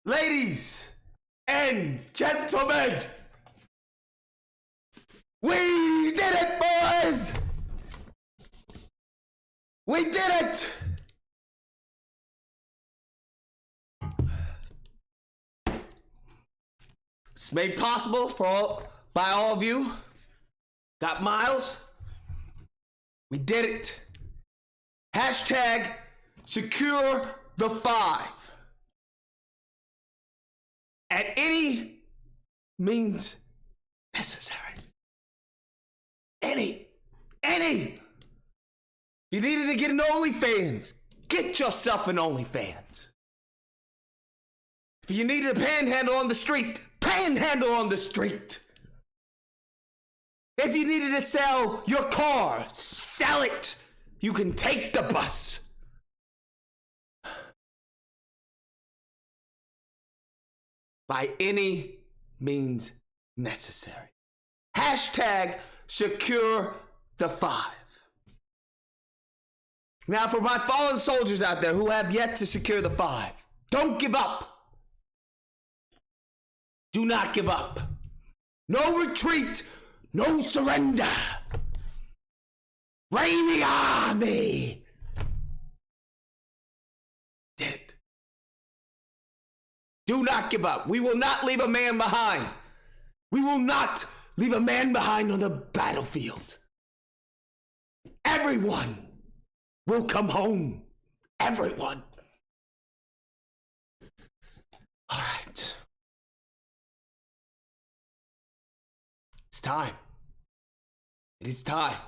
Ladies and gentlemen, we did it, boys! We did it! It's made possible by all of you. Got Miles? We did it. Hashtag secure the 5. At any means necessary. Any. You needed to get an OnlyFans. Get yourself an OnlyFans. If you needed a panhandle on the street, panhandle on the street. If you needed to sell your car, sell it. You can take the bus. By any means necessary. Hashtag secure the 5. Now, for my fallen soldiers out there who have yet to secure the 5, don't give up. Do not give up. No retreat, no surrender. Reign the army. Did it. Do not give up. We will not leave a man behind. We will not leave a man behind on the battlefield. Everyone will come home. Everyone. All right. It's time. It is time.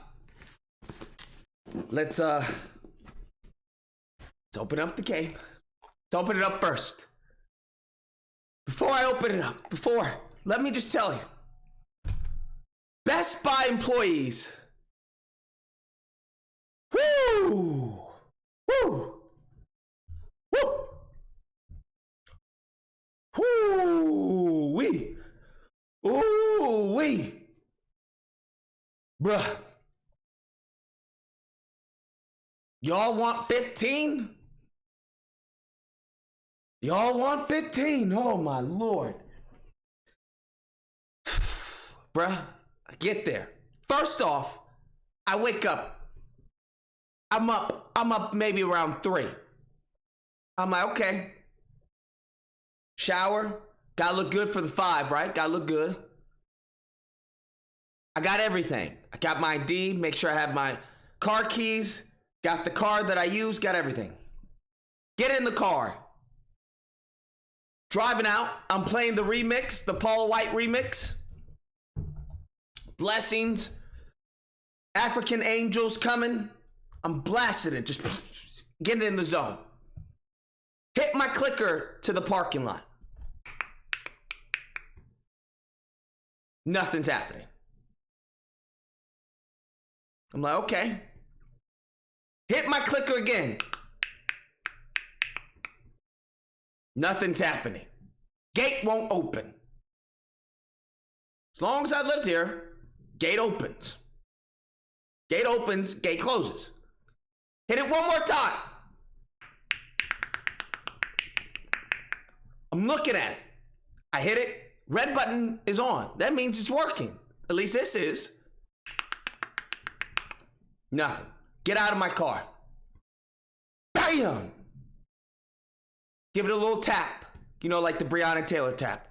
Let's open up the game. Let's open it up first. Before I open it up, let me just tell you. Best Buy employees. Woo! Woo! Woo! Woo-wee! Ooh-wee! Bruh. Y'all want 15? Y'all want 15? Oh my Lord. Bruh, I get there. First off, I wake up. I'm up maybe around 3. I'm like, okay. Shower. Gotta look good for the 5, right? Gotta look good. I got everything. I got my ID, make sure I have my car keys, got the card that I use, got everything. Get in the car. Driving out, I'm playing the remix, the Paul White remix. Blessings. African Angels coming. I'm blasting it, just getting in the zone. Hit my clicker to the parking lot. Nothing's happening. I'm like, okay. Hit my clicker again. Nothing's happening. Gate won't open. As long as I've lived here, gate opens. Gate opens, gate closes. Hit it one more time. I'm looking at it. I hit it. Red button is on. That means it's working. At least this is. Nothing. Get out of my car. Bam! Give it a little tap. You know, like the Breonna Taylor tap.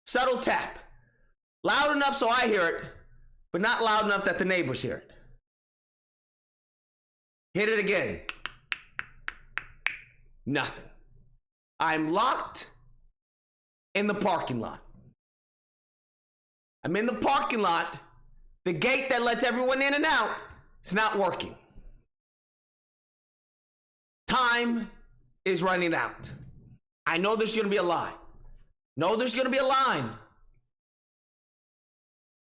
Subtle tap. Loud enough so I hear it, but not loud enough that the neighbors hear it. Hit it again. Nothing. I'm locked in the parking lot. I'm in the parking lot. The gate that lets everyone in and out, it's not working. Time is running out. I know there's going to be a line. No, there's going to be a line.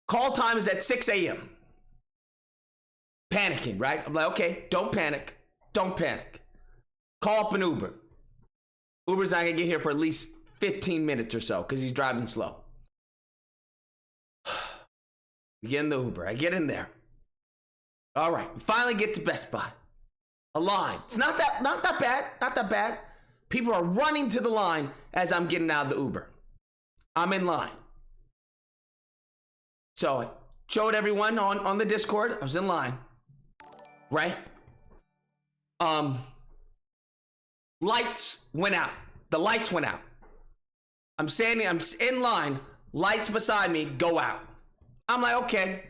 Call time is at 6 a.m. Panicking, right? I'm like, okay, don't panic. Don't panic. Call up an Uber. Uber's not going to get here for at least 15 minutes or so because he's driving slow. We get in the Uber. I get in there. All right, we finally get to Best Buy. A line. It's not that bad. Not that bad. People are running to the line, as I'm getting out of the Uber. I'm in line. So I showed everyone on the Discord. I was in line. Right? Lights went out. The lights went out. I'm in line. Lights beside me go out. I'm like, okay.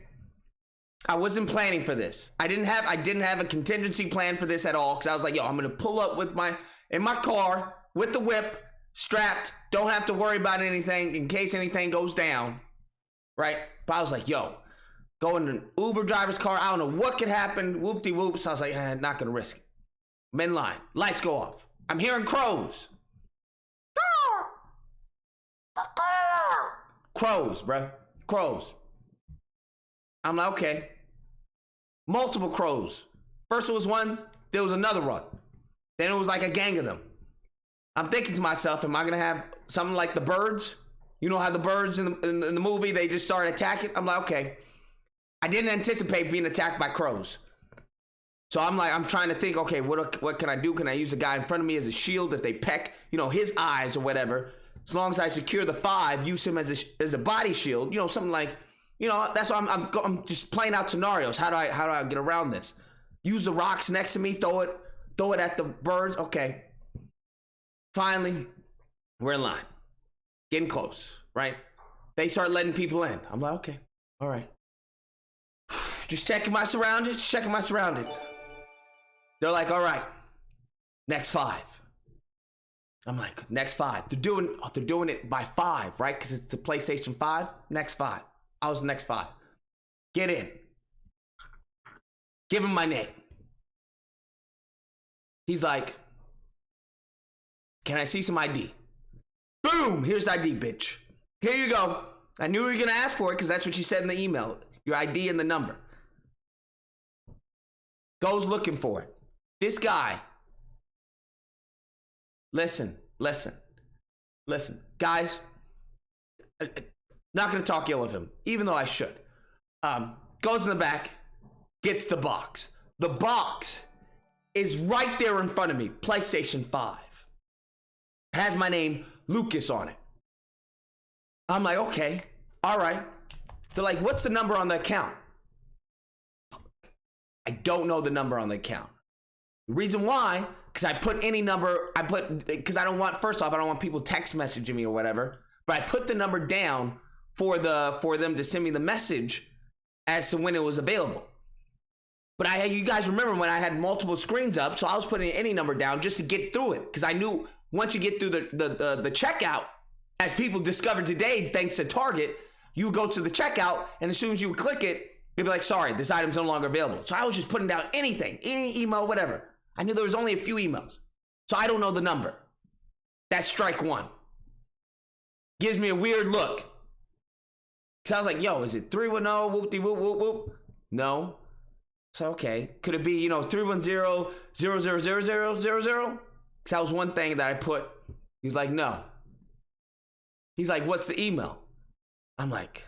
I wasn't planning for this. I didn't have a contingency plan for this at all, because I was like, yo, I'm gonna pull up in my car with the whip, strapped, don't have to worry about anything in case anything goes down. Right? But I was like, yo, go in an Uber driver's car, I don't know what could happen, whoop-de-whoop. So I was like, not gonna risk it. I'm in line. Lights go off. I'm hearing crows. Crows, bro. Crows. I'm like, okay. Multiple crows. First it was one, there was another one. Then it was like a gang of them. I'm thinking to myself, am I gonna have something like the birds? You know how the birds in the movie, they just start attacking? I'm like, okay. I didn't anticipate being attacked by crows. So I'm trying to think, okay, what can I do? Can I use the guy in front of me as a shield if they peck, his eyes or whatever? As long as I secure the 5, use him as a body shield, something like, that's why I'm just playing out scenarios. How do I get around this? Use the rocks next to me, throw it at the birds. Okay. Finally, we're in line. Getting close, right? They start letting people in. I'm like, okay, all right. Just checking my surroundings, They're like, all right, next 5. I'm like, next 5. They're doing it by 5, right? Because it's the PlayStation 5. Next 5. I was the next 5. Get in. Give him my name. He's like, can I see some ID? Boom! Here's ID, bitch. Here you go. I knew you were going to ask for it because that's what you said in the email. Your ID and the number. Goes looking for it. This guy. Listen. Guys, not going to talk ill of him, even though I should. Goes in the back, gets the box. The box is right there in front of me. PlayStation 5. Has my name, Lucas, on it. I'm like, okay, all right. They're like, what's the number on the account? I don't know the number on the account. The reason why, because I put any number, because I don't want people text messaging me or whatever, but I put the number down for them to send me the message as to when it was available. But you guys remember when I had multiple screens up, so I was putting any number down just to get through it, because I knew once you get through the checkout, as people discovered today, thanks to Target, you would go to the checkout, and as soon as you would click it, it'd be like, sorry, this item's no longer available. So I was just putting down anything, any email, whatever. I knew there was only a few emails. So I don't know the number. That's strike 1. Gives me a weird look. So I was like, yo, is it 310, whoop-de-whoop-whoop-whoop? No. So, okay. Could it be, 310-000000? Because that was one thing that I put. He was like, no. He's like, what's the email? I'm like,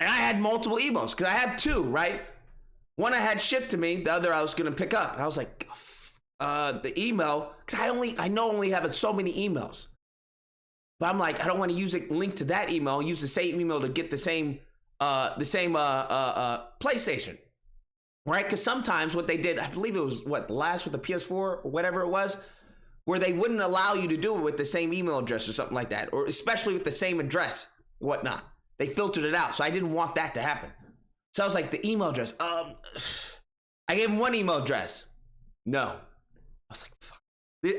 and I had multiple emails because I had 2, right? One I had shipped to me, the other I was going to pick up. And I was like, the email, because I only have so many emails. But I'm like, I don't want to use a link to that email, use the same email to get the same PlayStation. Right? Because sometimes what they did, I believe it was the last with the PS4 or whatever it was, where they wouldn't allow you to do it with the same email address or something like that, or especially with the same address, whatnot. They filtered it out, so I didn't want that to happen. So I was like, the email address, I gave him one email address. No. I was like, fuck.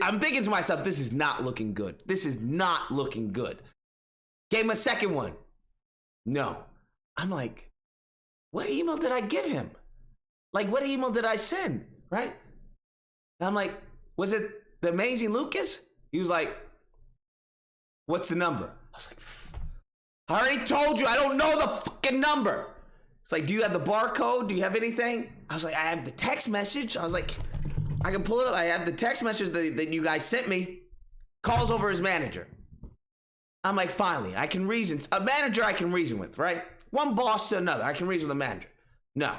I'm thinking to myself, this is not looking good. Gave him a second one. No. I'm like, what email did I give him? Like, what email did I send? Right? And I'm like, was it the Amazing Lucas? He was like, what's the number? I was like, I already told you I don't know the fucking number. It's like, do you have the barcode? Do you have anything? I was like, I have the text message. I was like, I can pull it up. I have the text message that you guys sent me. Calls over his manager. I'm like, finally, I can reason. A manager I can reason with, right? One boss to another. I can reason with a manager. No.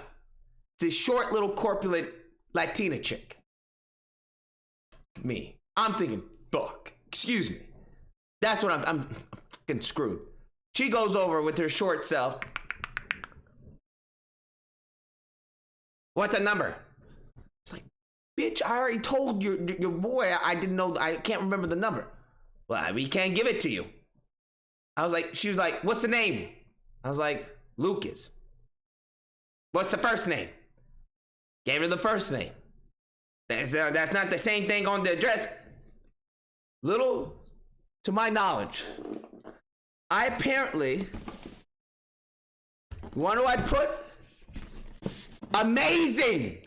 It's a short little corpulent Latina chick. Me. I'm thinking, fuck. Excuse me. That's what I'm fucking screwed. She goes over with her short self. What's the number? It's like, bitch, I already told your boy I didn't know, I can't remember the number. Well, we can't give it to you. She was like, what's the name? I was like, Lucas. What's the first name? Gave her the first name. That's not the same thing on the address. Little to my knowledge, I apparently, what do I put? Amazing.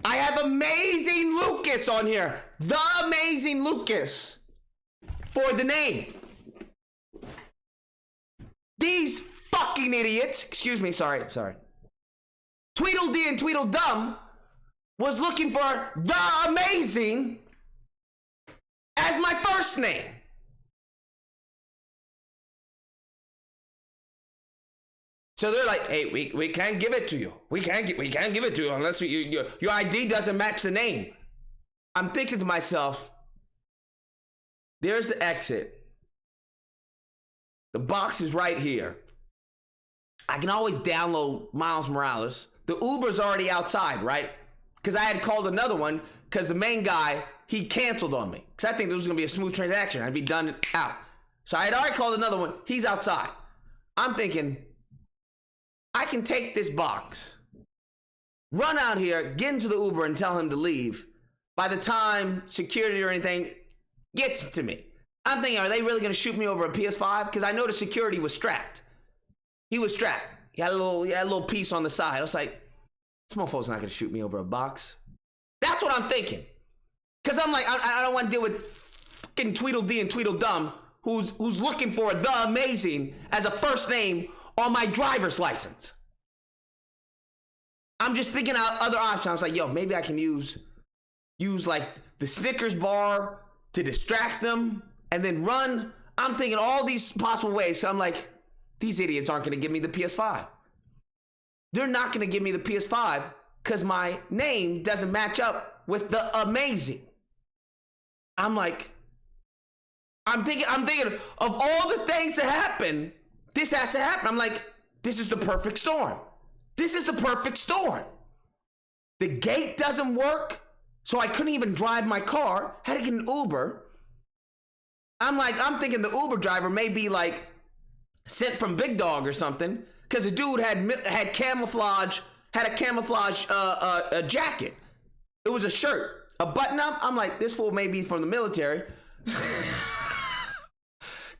I have Amazing Lucas on here. The Amazing Lucas for the name. These fucking idiots, excuse me, sorry. Tweedledee and Tweedledum was looking for The Amazing as my first name. So they're like, hey, we can't give it to you. We can't give it to you unless your ID doesn't match the name. I'm thinking to myself, there's the exit. The box is right here. I can always download Miles Morales. The Uber's already outside, right? Because I had called another one because the main guy, he canceled on me. Because I think this was going to be a smooth transaction. I'd be done out. So I had already called another one. He's outside. I'm thinking, I can take this box, run out here, get into the Uber and tell him to leave. By the time security or anything gets to me, I'm thinking, are they really going to shoot me over a PS5? Because I know the security was strapped. He was strapped. He had a little piece on the side. I was like, this motherfucker's not going to shoot me over a box. That's what I'm thinking. Because I'm like, I don't want to deal with fucking Tweedledee and Tweedledum who's looking for The Amazing as a first name on my driver's license. I'm just thinking out other options. I was like, yo, maybe I can use like the Snickers bar to distract them and then run. I'm thinking all these possible ways. So I'm like, these idiots aren't going to give me the PS5. They're not going to give me the PS5 because my name doesn't match up with The Amazing. I'm thinking of all the things that happen. This has to happen. I'm like, this is the perfect storm. This is the perfect storm. The gate doesn't work, so I couldn't even drive my car. Had to get an Uber. I'm thinking the Uber driver may be like sent from Big Dog or something, because the dude had a camouflage jacket. It was a shirt, a button up. I'm like, this fool may be from the military.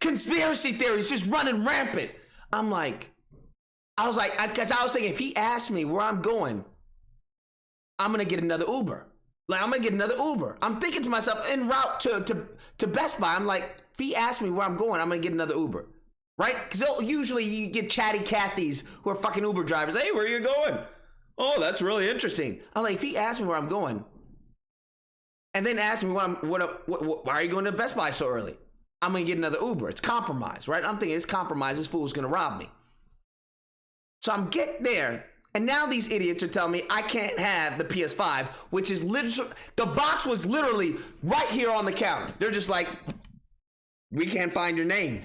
Conspiracy theories just running rampant. I was thinking, if he asked me where I'm going, I'm gonna get another Uber. I'm thinking to myself, en route to Best Buy, I'm like, if he asks me where I'm going, I'm gonna get another Uber, right? Because usually you get chatty Cathys who are fucking Uber drivers. Hey, where are you going? Oh, that's really interesting. I'm like, if he asks me where I'm going, and then asks me why are you going to Best Buy so early? I'm going to get another Uber. It's compromise, right? I'm thinking it's compromise. This fool's going to rob me. So I'm getting there. And now these idiots are telling me I can't have the PS5, which is literally, the box was literally right here on the counter. They're just like, we can't find your name.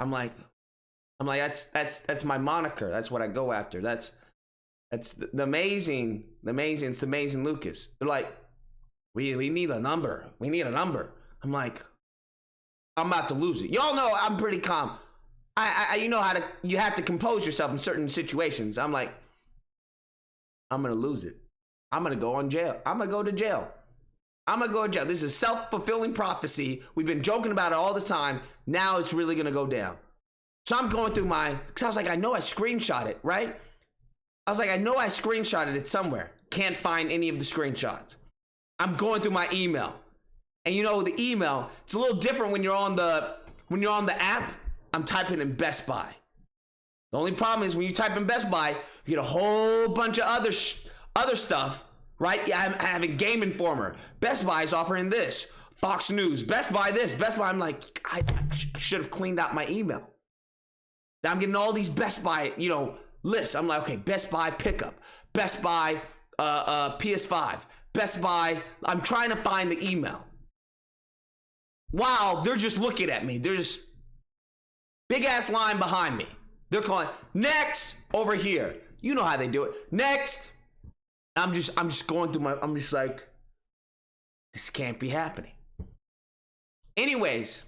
I'm like, that's my moniker. That's what I go after. That's the amazing, it's the Amazing Lucas. They're like, we need a number. We need a number. I'm like, I'm about to lose it. Y'all know I'm pretty calm. You have to compose yourself in certain situations. I'm like, I'm going to lose it. I'm going to go on jail. I'm going to go to jail. This is self-fulfilling prophecy. We've been joking about it all the time. Now it's really going to go down. So I'm going through because I was like, I know I screenshot it, right? I was like, I know I screenshotted it somewhere. Can't find any of the screenshots. I'm going through my email. And you know, the email, it's a little different when you're on the app. I'm typing in Best Buy. The only problem is when you type in Best Buy, you get a whole bunch of other stuff, right? Yeah, I'm having Game Informer. Best Buy is offering this. Fox News. Best Buy this. Best Buy. I'm like, I should have cleaned out my email. Now I'm getting all these Best Buy, lists. I'm like, okay, Best Buy pickup. Best Buy PS5. Best Buy. I'm trying to find the email. While they're just looking at me. They're just big ass line behind me. They're calling, next, over here. You know how they do it. Next. I'm just going through I'm just like, this can't be happening. Anyways,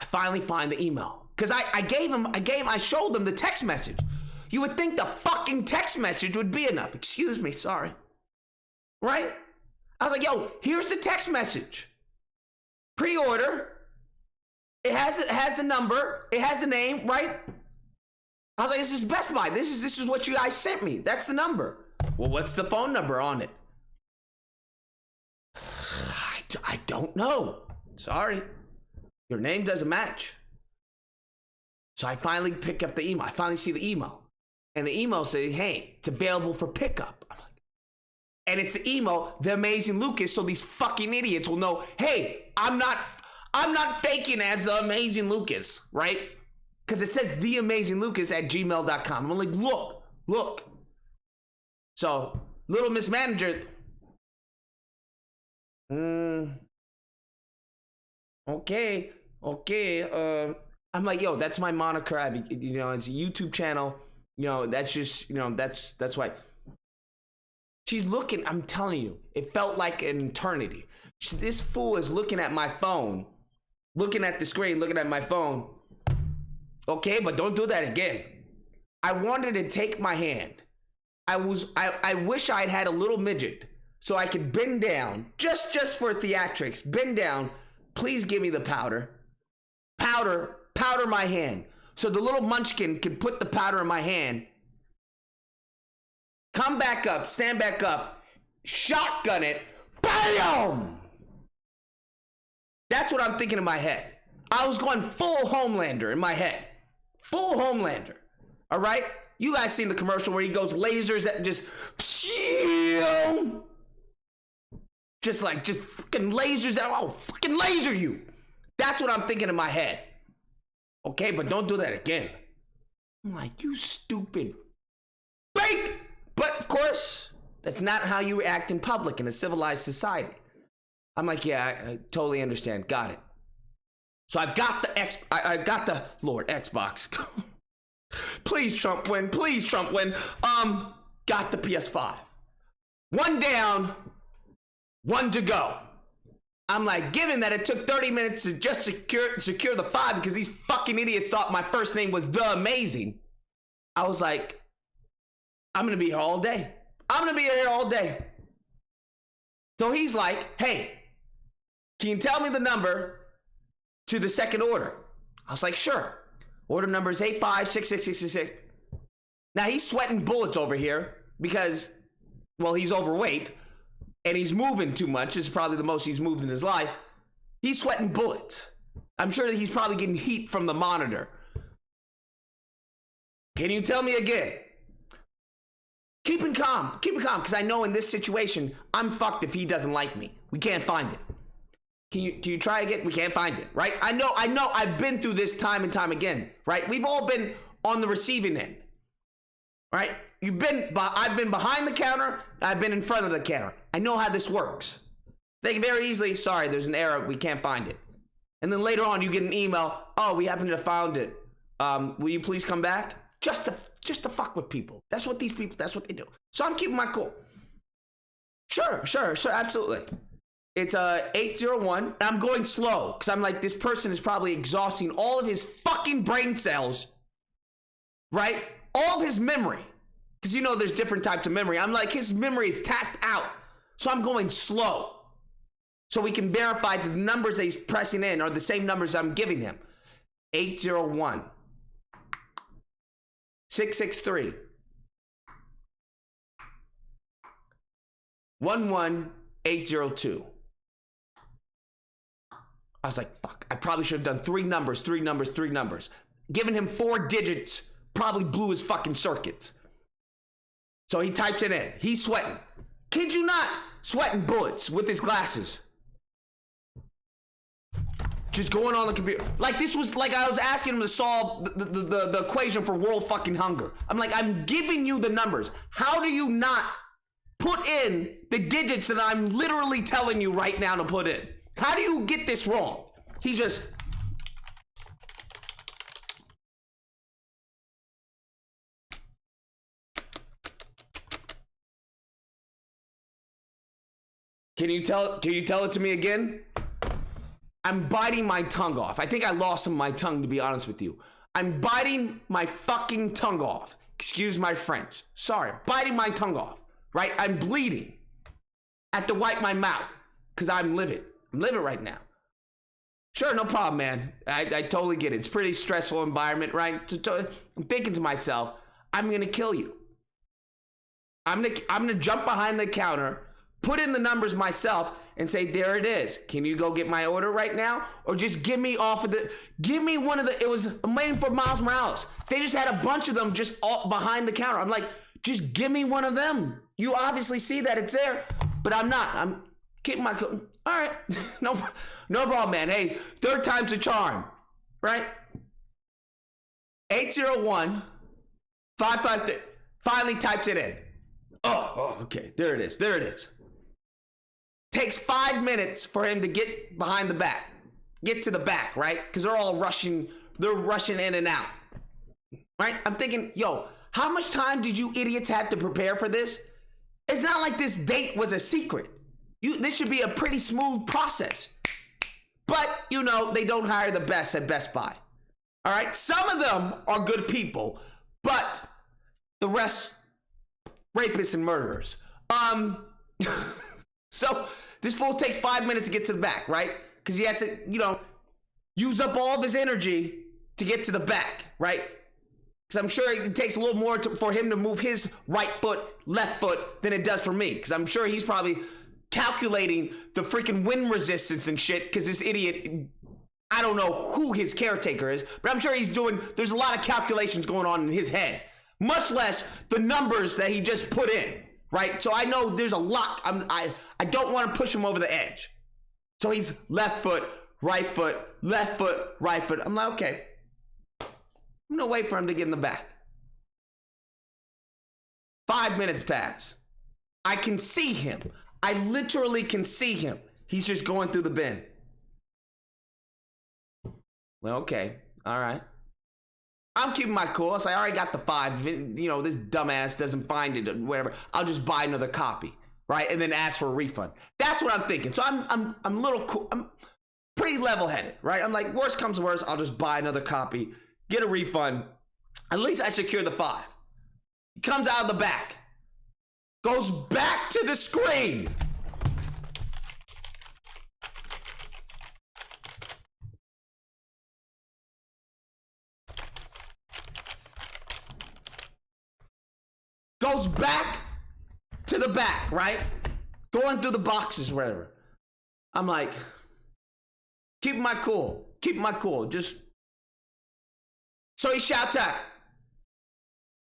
I finally find the email. Because I showed them the text message. You would think the fucking text message would be enough. Excuse me, sorry. Right? I was like, yo, here's the text message. Pre-order. It has the number. It has the name, right? I was like, this is Best Buy. This is what you guys sent me. That's the number. Well, what's the phone number on it? I don't know. Sorry. Your name doesn't match. So I finally pick up the email. I finally see the email. And the email says, hey, it's available for pickup. I'm like, and it's the email, The Amazing Lucas, so these fucking idiots will know, hey, I'm not faking as The Amazing Lucas, right? Because it says theamazinglucas@gmail.com. I'm like, look. So, little Miss Manager, okay. I'm like, yo, that's my moniker. It's a YouTube channel. That's just, that's why. She's looking, I'm telling you, it felt like an eternity. This fool is looking at my phone, looking at the screen, looking at my phone. Okay, but don't do that again. I wanted to take my hand. I wish I'd had a little midget so I could bend down, just for theatrics, bend down. Please give me the powder. Powder my hand. So the little munchkin can put the powder in my hand, come back up, stand back up, shotgun it, BAM! That's what I'm thinking in my head. I was going full Homelander in my head. Full Homelander. All right? You guys seen the commercial where he goes lasers at just fucking lasers that I'll fucking laser you. That's what I'm thinking in my head. Okay, but don't do that again. I'm like, you stupid fake. But of course, that's not how you act in public in a civilized society. I'm like, yeah, I totally understand. Got it. So I've got I got the Lord Xbox. Please Trump win. Please Trump win. Got the PS5. One down, one to go. I'm like, given that it took 30 minutes to just secure the 5 because these fucking idiots thought my first name was The Amazing, I was like, I'm going to be here all day. So he's like, hey, can you tell me the number to the second order? I was like, sure. Order number is 856666. Now he's sweating bullets over here because, well, he's overweight. And he's moving too much. It's probably the most he's moved in his life. He's sweating bullets. I'm sure that he's probably getting heat from the monitor. Can you tell me again? Keep it calm, because I know in this situation, I'm fucked if he doesn't like me. We can't find it. Can you try again? We can't find it, right? I know, I've been through this time and time again, right? We've all been on the receiving end, right? I've been behind the counter, I've been in front of the counter. I know how this works. They can very easily, sorry, there's an error, we can't find it. And then later on, you get an email, oh, we happen to have found it. Will you please come back? Just to fuck with people. That's what these people, that's what they do. So I'm keeping my cool. Sure, absolutely. It's 801, and I'm going slow, because I'm like, this person is probably exhausting all of his fucking brain cells, right? All of his memory. Because there's different types of memory. I'm like, his memory is tapped out. So I'm going slow. So we can verify that the numbers that he's pressing in are the same numbers I'm giving him. 801 663 11802. I was like, fuck. I probably should have done three numbers. Giving him 4 digits probably blew his fucking circuits. So he types it in. He's sweating. Kid you not, sweating bullets with his glasses. Just going on the computer. Like this was like I was asking him to solve the equation for world fucking hunger. I'm like, I'm giving you the numbers. How do you not put in the digits that I'm literally telling you right now to put in? How do you get this wrong? He just... Can you tell it to me again? I'm biting my tongue off. I think I lost some of my tongue, to be honest with you. I'm biting my fucking tongue off. Excuse my French. Sorry, I'm biting my tongue off, right? I'm bleeding. I have to wipe my mouth because I'm livid. I'm livid right now. Sure, no problem, man. I totally get it. It's a pretty stressful environment, right? I'm thinking to myself, I'm gonna kill you. I'm gonna jump behind the counter, put in the numbers myself, and say, there it is. Can you go get my order right now? Or just give me one of the, I'm waiting for Miles Morales. They just had a bunch of them just all behind the counter. I'm like, just give me one of them. You obviously see that it's there, but I'm not. I'm keeping my, all right, no problem, man. Hey, third time's a charm, right? 801 553 finally types it in. Oh, okay, there it is. Takes 5 minutes for him to get to the back, right? Because they're all rushing in and out, right? I'm thinking, yo, how much time did you idiots have to prepare for this? It's not like this date was a secret. This should be a pretty smooth process. But, they don't hire the best at Best Buy. All right? Some of them are good people, but the rest, rapists and murderers. So this fool takes 5 minutes to get to the back, right? Because he has to, use up all of his energy to get to the back, right? Because I'm sure it takes a little more for him to move his right foot, left foot than it does for me. Because I'm sure he's probably calculating the freaking wind resistance and shit. Because this idiot, I don't know who his caretaker is, but I'm sure there's a lot of calculations going on in his head. Much less the numbers that he just put in. Right? So I know there's a lot. I don't want to push him over the edge. So he's left foot, right foot, left foot, right foot. I'm like, okay. I'm going to wait for him to get in the back. 5 minutes pass. I can see him. I literally can see him. He's just going through the bin. Well, okay. All right. I'm keeping my cool. I already got the 5. This dumbass doesn't find it or whatever. I'll just buy another copy, right? And then ask for a refund. That's what I'm thinking. So I'm a little cool. I'm pretty level-headed, right? I'm like, worst comes to worst, I'll just buy another copy, get a refund. At least I secure the 5. He comes out of the back, goes back to the screen. Goes back to the back, right? Going through the boxes, whatever. I'm like, keeping my cool. Just. So he shouts out,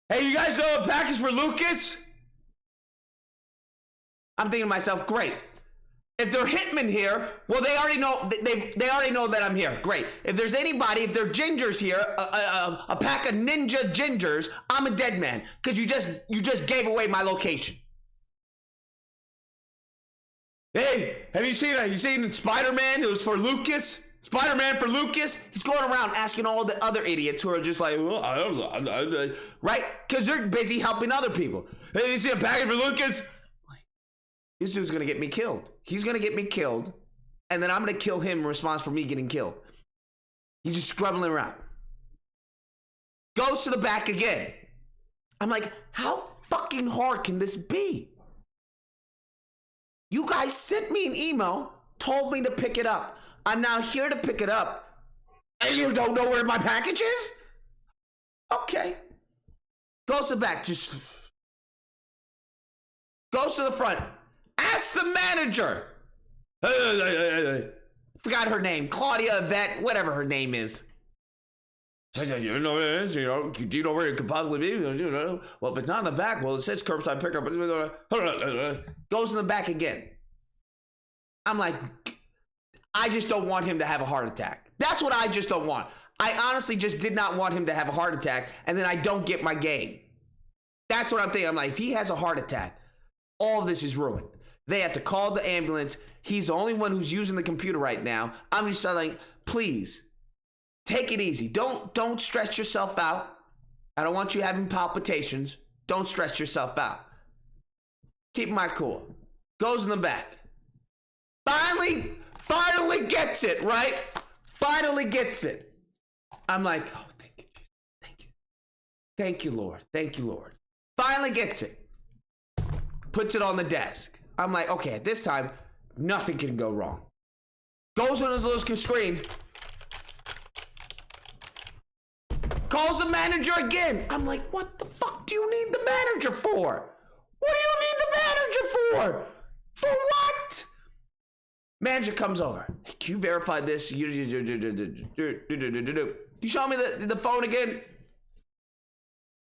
hey, you guys know a package for Lucas? I'm thinking to myself, great. If they're hitmen here, well, they already know. They already know that I'm here. Great. If there's anybody, if they're gingers here, a pack of ninja gingers, I'm a dead man because you just gave away my location. Hey, have you seen Spider-Man? It was for Lucas. Spider-Man for Lucas. He's going around asking all the other idiots who are just like, oh, I don't know, right? Because they're busy helping other people. Hey, you see a package for Lucas? This dude's gonna get me killed. He's gonna get me killed, and then I'm gonna kill him in response for me getting killed. He's just scrubbling around. Goes to the back again. I'm like, how fucking hard can this be? You guys sent me an email, told me to pick it up. I'm now here to pick it up, and you don't know where my package is? Okay. Goes to the back, just goes to the front. Ask the manager. Forgot her name. Claudia, Yvette, whatever her name is. You know what it is? Do you know where it could possibly be? Well, if it's not in the back, well, it says curbside pickup. Goes in the back again. I'm like, I just don't want him to have a heart attack. That's what I just don't want. I honestly just did not want him to have a heart attack, and then I don't get my game. That's what I'm thinking. I'm like, if he has a heart attack, all of this is ruined. They have to call the ambulance. He's the only one who's using the computer right now. I'm just like, please, take it easy. Don't stress yourself out. I don't want you having palpitations. Don't stress yourself out. Keep my cool. Goes in the back. Finally gets it, right? Finally gets it. I'm like, oh, thank you, Jesus. Thank you. Thank you, Lord. Thank you, Lord. Finally gets it. Puts it on the desk. I'm like, okay, at this time, nothing can go wrong. Goes on his little screen. Calls the manager again. I'm like, what the fuck do you need the manager for? What do you need the manager for? For what? Manager comes over. Hey, can you verify this? You show me the phone again?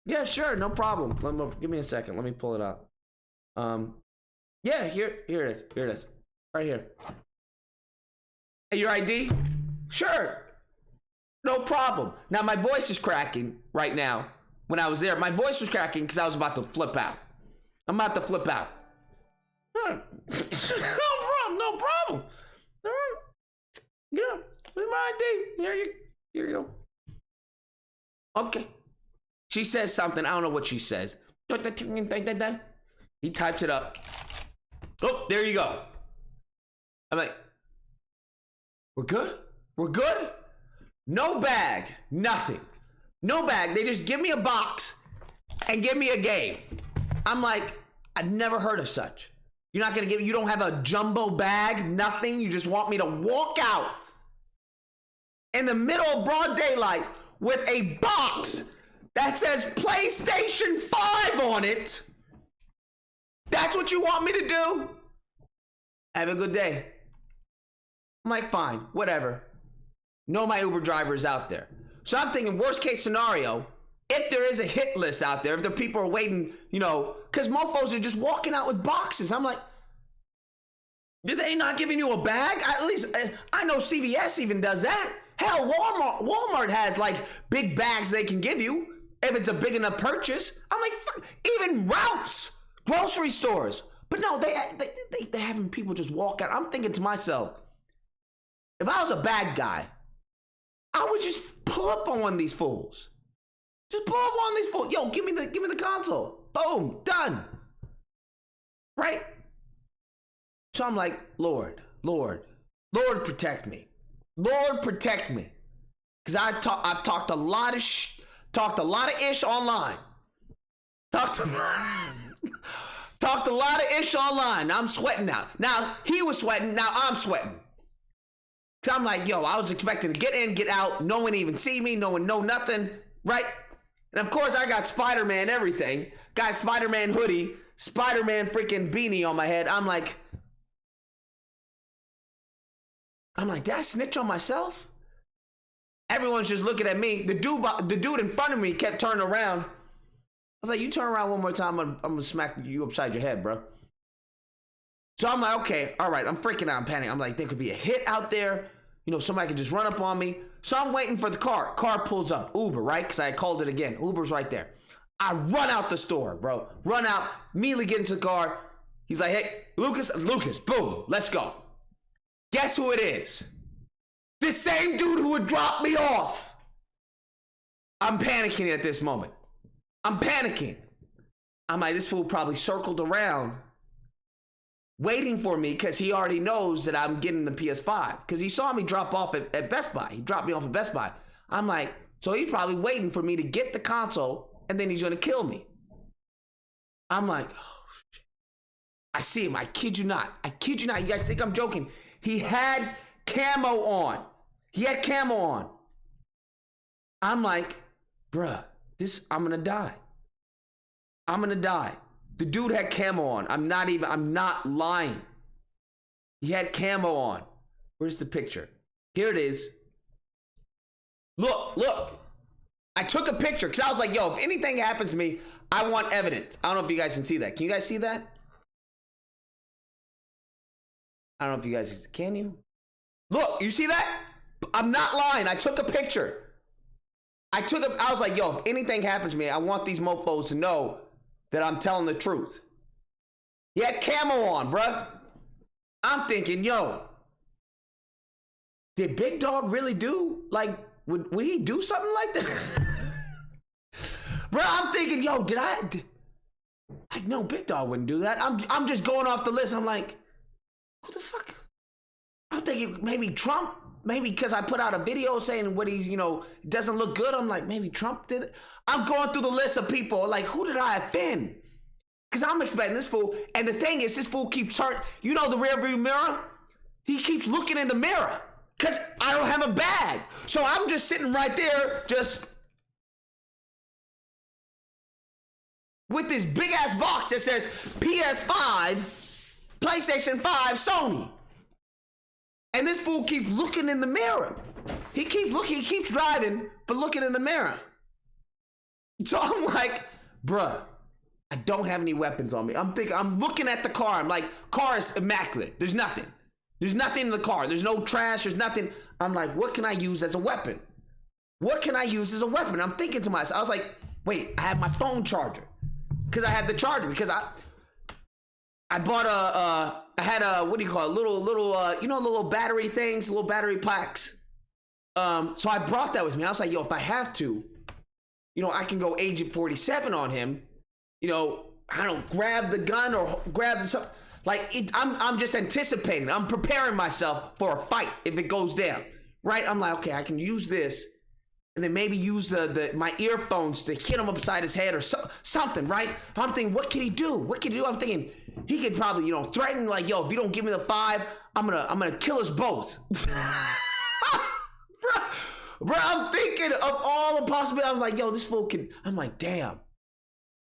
Yeah, sure, no problem. Give me a second. Let me pull it up. Yeah, here it is. Here it is. Right here. Hey, your ID? Sure. No problem. Now, my voice is cracking right now. When I was there, my voice was cracking because I was about to flip out. I'm about to flip out. No problem. Yeah, here's my ID. Here you go. Okay. She says something. I don't know what she says. He types it up. Oh, there you go. I'm like, we're good? We're good? No bag. Nothing. No bag. They just give me a box and give me a game. I'm like, I've never heard of such. You're not going to you don't have a jumbo bag, nothing. You just want me to walk out in the middle of broad daylight with a box that says PlayStation 5 on it. That's what you want me to do? Have a good day. I'm like, fine, whatever. No, my Uber driver is out there. So I'm thinking worst case scenario, if there is a hit list out there, if the people are waiting, because mofos are just walking out with boxes. I'm like, did they not giving you a bag? At least, I know CVS even does that. Hell, Walmart has like big bags they can give you if it's a big enough purchase. I'm like, fuck, even Ralph's, grocery stores. But no, they having people just walk out. I'm thinking to myself, if I was a bad guy, I would just pull up on one of these fools. Just pull up on these fools. Yo, give me the console. Boom, done. Right? So I'm like, Lord, protect me. Lord, protect me. Because I've talked a lot of ish online. Talked a lot of ish online. Now I'm sweating now. Now he was sweating. Now I'm sweating. So I'm like, yo, I was expecting to get in, get out. No one even see me. No one know nothing. Right? And of course, I got Spider-Man everything. Got Spider-Man hoodie. Spider-Man freaking beanie on my head. I'm like, did I snitch on myself? Everyone's just looking at me. The dude in front of me kept turning around. I was like, you turn around one more time, I'm going to smack you upside your head, bro. So I'm like, okay, all right, I'm freaking out, I'm panicking. I'm like, there could be a hit out there. Somebody could just run up on me. So I'm waiting for the car. Car pulls up. Uber, right? Because I called it again. Uber's right there. I run out the store, bro. Run out, immediately get into the car. He's like, hey, Lucas, boom, let's go. Guess who it is? The same dude who would drop me off. I'm panicking at this moment. I'm panicking. I'm like, this fool probably circled around waiting for me because he already knows that I'm getting the PS5 because he saw me drop off at Best Buy. He dropped me off at Best Buy. I'm like, so he's probably waiting for me to get the console and then he's going to kill me. I'm like, oh, shit. I see him. I kid you not. You guys think I'm joking. He had camo on. I'm like, bruh, I'm going to die. The dude had camo on. I'm not lying. He had camo on. Where's the picture? Here it is. Look. I took a picture because I was like, yo, if anything happens to me, I want evidence. I don't know if you guys can see that. Can you guys see that? I don't know if you guys can you? Look, you see that? I'm not lying. I took a picture. I was like, yo, if anything happens to me, I want these mofos to know that I'm telling the truth. He had camo on, bruh. I'm thinking, yo, did Big Dog really do, like, would he do something like this? Bro, I'm thinking, yo, like, no, Big Dog wouldn't do that. I'm just going off the list. I'm like, what the fuck? I'm thinking maybe Trump, maybe because I put out a video saying what he's, doesn't look good. I'm like, maybe Trump did it. I'm going through the list of people, like, who did I offend? Because I'm expecting this fool. And the thing is, this fool keeps hurt. You know the rearview mirror? He keeps looking in the mirror because I don't have a bag. So I'm just sitting right there, just with this big ass box that says PS5, PlayStation 5, Sony. And this fool keeps looking in the mirror. He keeps driving, but looking in the mirror. So I'm like, bruh, I don't have any weapons on me. I'm looking at the car. I'm like, car is immaculate. There's nothing. There's nothing in the car. There's no trash. There's nothing. I'm like, what can I use as a weapon? What can I use as a weapon? I'm thinking to myself, I was like, wait, I have my phone charger. Because I had the charger. Because I bought I had a, what do you call it? Little battery things, little battery packs. So I brought that with me. I was like, yo, if I have to, I can go Agent 47 on him. I don't grab the gun or grab something. Like, I'm just anticipating. I'm preparing myself for a fight if it goes down, right? I'm like, okay, I can use this, and then maybe use my earphones to hit him upside his head or something, right? I'm thinking, what can he do? What can he do? I'm thinking he could probably, threaten, like, yo, if you don't give me the 5, I'm gonna kill us both. Bro, I'm thinking of all the possibilities. I'm like, yo, this fool can. I'm like, damn.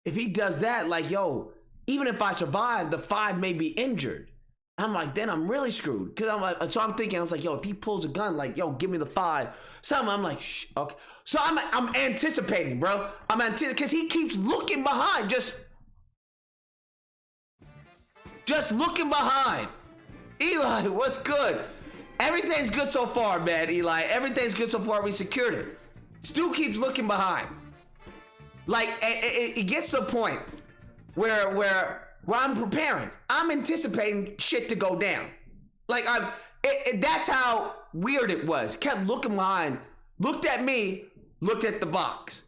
If he does that, like, yo, even if I survive, the 5 may be injured. I'm like, then I'm really screwed. Cause I'm like, so I'm thinking, I was like, yo, if he pulls a gun, like, yo, give me the 5. Something, I'm like, shh, okay. So I'm anticipating, bro. I'm anticipating, cause he keeps looking behind, just looking behind. Eli, what's good? Everything's good so far, man, Eli. Everything's good so far. We secured it. Stu keeps looking behind. Like, it gets to a point where I'm preparing. I'm anticipating shit to go down. Like, that's how weird it was. Kept looking behind. Looked at me, looked at the box.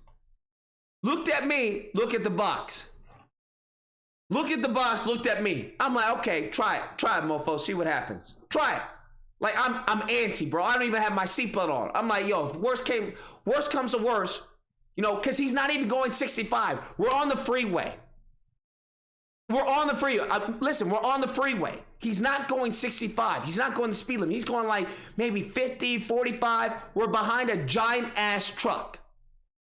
Looked at me, look at the box. Look at the box, looked at me. I'm like, okay, try it, mofo, see what happens. Try it. Like, I'm anti, bro. I don't even have my seatbelt on. I'm like, yo, if worst comes to worst, because he's not even going 65. We're on the freeway. Listen, we're on the freeway. He's not going 65. He's not going the speed limit. He's going like maybe 50, 45. We're behind a giant ass truck.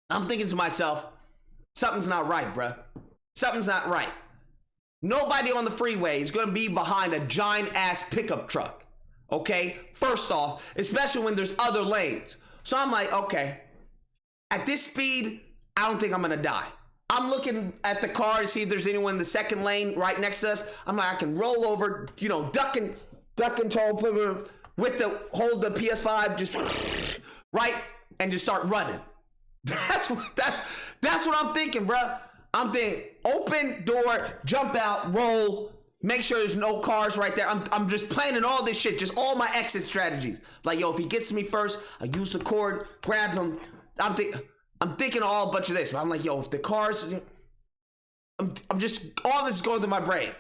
I'm thinking to myself, something's not right, bro. Something's not right. Nobody on the freeway is going to be behind a giant ass pickup truck. Okay? First off, especially when there's other lanes. So I'm like, okay, at this speed, I don't think I'm going to die. I'm looking at the car to see if there's anyone in the second lane right next to us. I'm like, I can roll over, duck and hold the PS5, just right, and just start running. That's what I'm thinking, bro. I'm thinking, open door, jump out, roll, make sure there's no cars right there. I'm just planning all this shit, just all my exit strategies. Like, yo, if he gets to me first, I use the cord, grab him. I'm thinking all a bunch of this. But I'm like, yo, if the cars, I'm just, all this is going through my brain.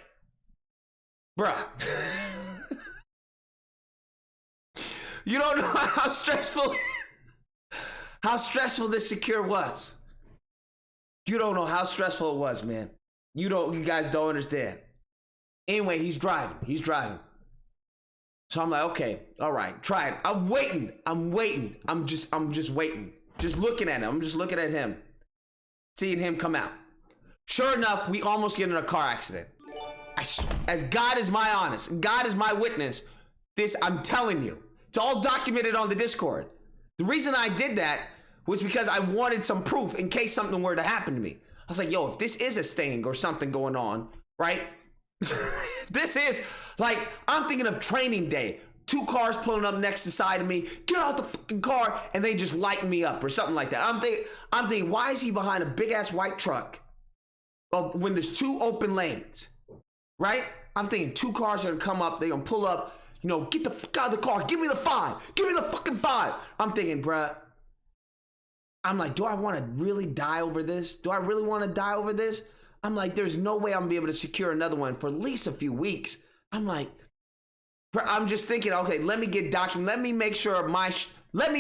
Bruh. You don't know how stressful this secure was. You don't know how stressful it was, man. You guys don't understand. Anyway, he's driving. So I'm like, okay, all right, try it. I'm waiting. I'm just waiting. Just looking at him. I'm just looking at him. Seeing him come out. Sure enough, we almost get in a car accident. As God is my honest, God is my witness, this, I'm telling you. It's all documented on the Discord. The reason I did that was because I wanted some proof in case something were to happen to me. I was like, yo, if this is a sting or something going on, right? This is, like, I'm thinking of Training Day. 2 cars pulling up next to the side of me. Get out the fucking car. And they just lighten me up or something like that. I'm thinking, why is he behind a big ass white truck when there's 2 open lanes? Right? I'm thinking 2 cars are gonna come up. They're gonna pull up. You know, get the fuck out of the car. Give me the 5. Give me the fucking 5. I'm thinking, bruh. I'm like, do I want to really die over this? Do I really want to die over this? I'm like, there's no way I'm gonna be able to secure another one for at least a few weeks. I'm like, I'm just thinking, okay, let me get documented. Let me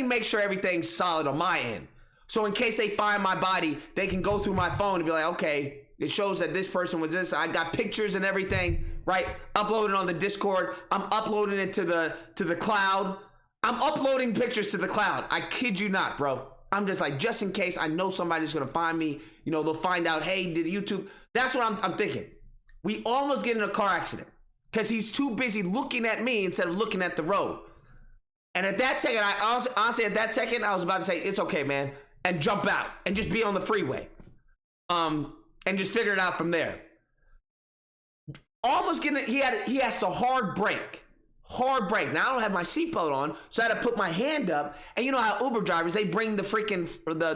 make sure everything's solid on my end. So in case they find my body, they can go through my phone and be like, okay, it shows that this person was this. I got pictures and everything, right? Uploaded on the Discord. I'm uploading it to the cloud. I'm uploading pictures to the cloud. I kid you not, bro. I'm just like, just in case I know somebody's gonna find me, you know, they'll find out, hey, did YouTube? That's what I'm thinking. We almost get in a car accident because he's too busy looking at me instead of looking at the road. And at that second, honestly, at that second, I was about to say, it's okay, man, and jump out and just be on the freeway. And just figure it out from there. Almost getting it, he has to hard brake. Now I don't have my seatbelt on, so I had to put my hand up. And you know how Uber drivers, they bring the freaking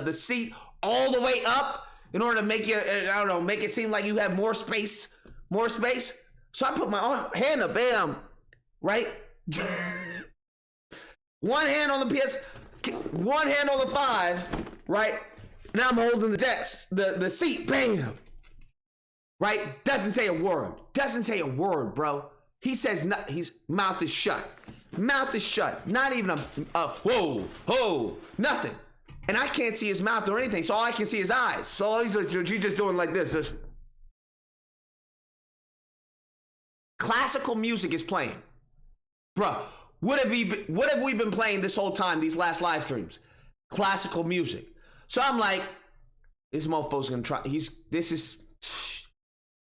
the seat all the way up in order to make you, I don't know, make it seem like you have more space. So I put my hand up, bam, right? One hand on the one hand on the 5, right? Now I'm holding the desk, the seat, bam. Right? Doesn't say a word, bro. He says, his mouth is shut. Not even a whoa, nothing. And I can't see his mouth or anything, so all I can see is eyes. So all he's just doing like this. Classical music is playing. Bro, what have we been playing this whole time, these last live streams? Classical music. So I'm like, this motherfucker's gonna try.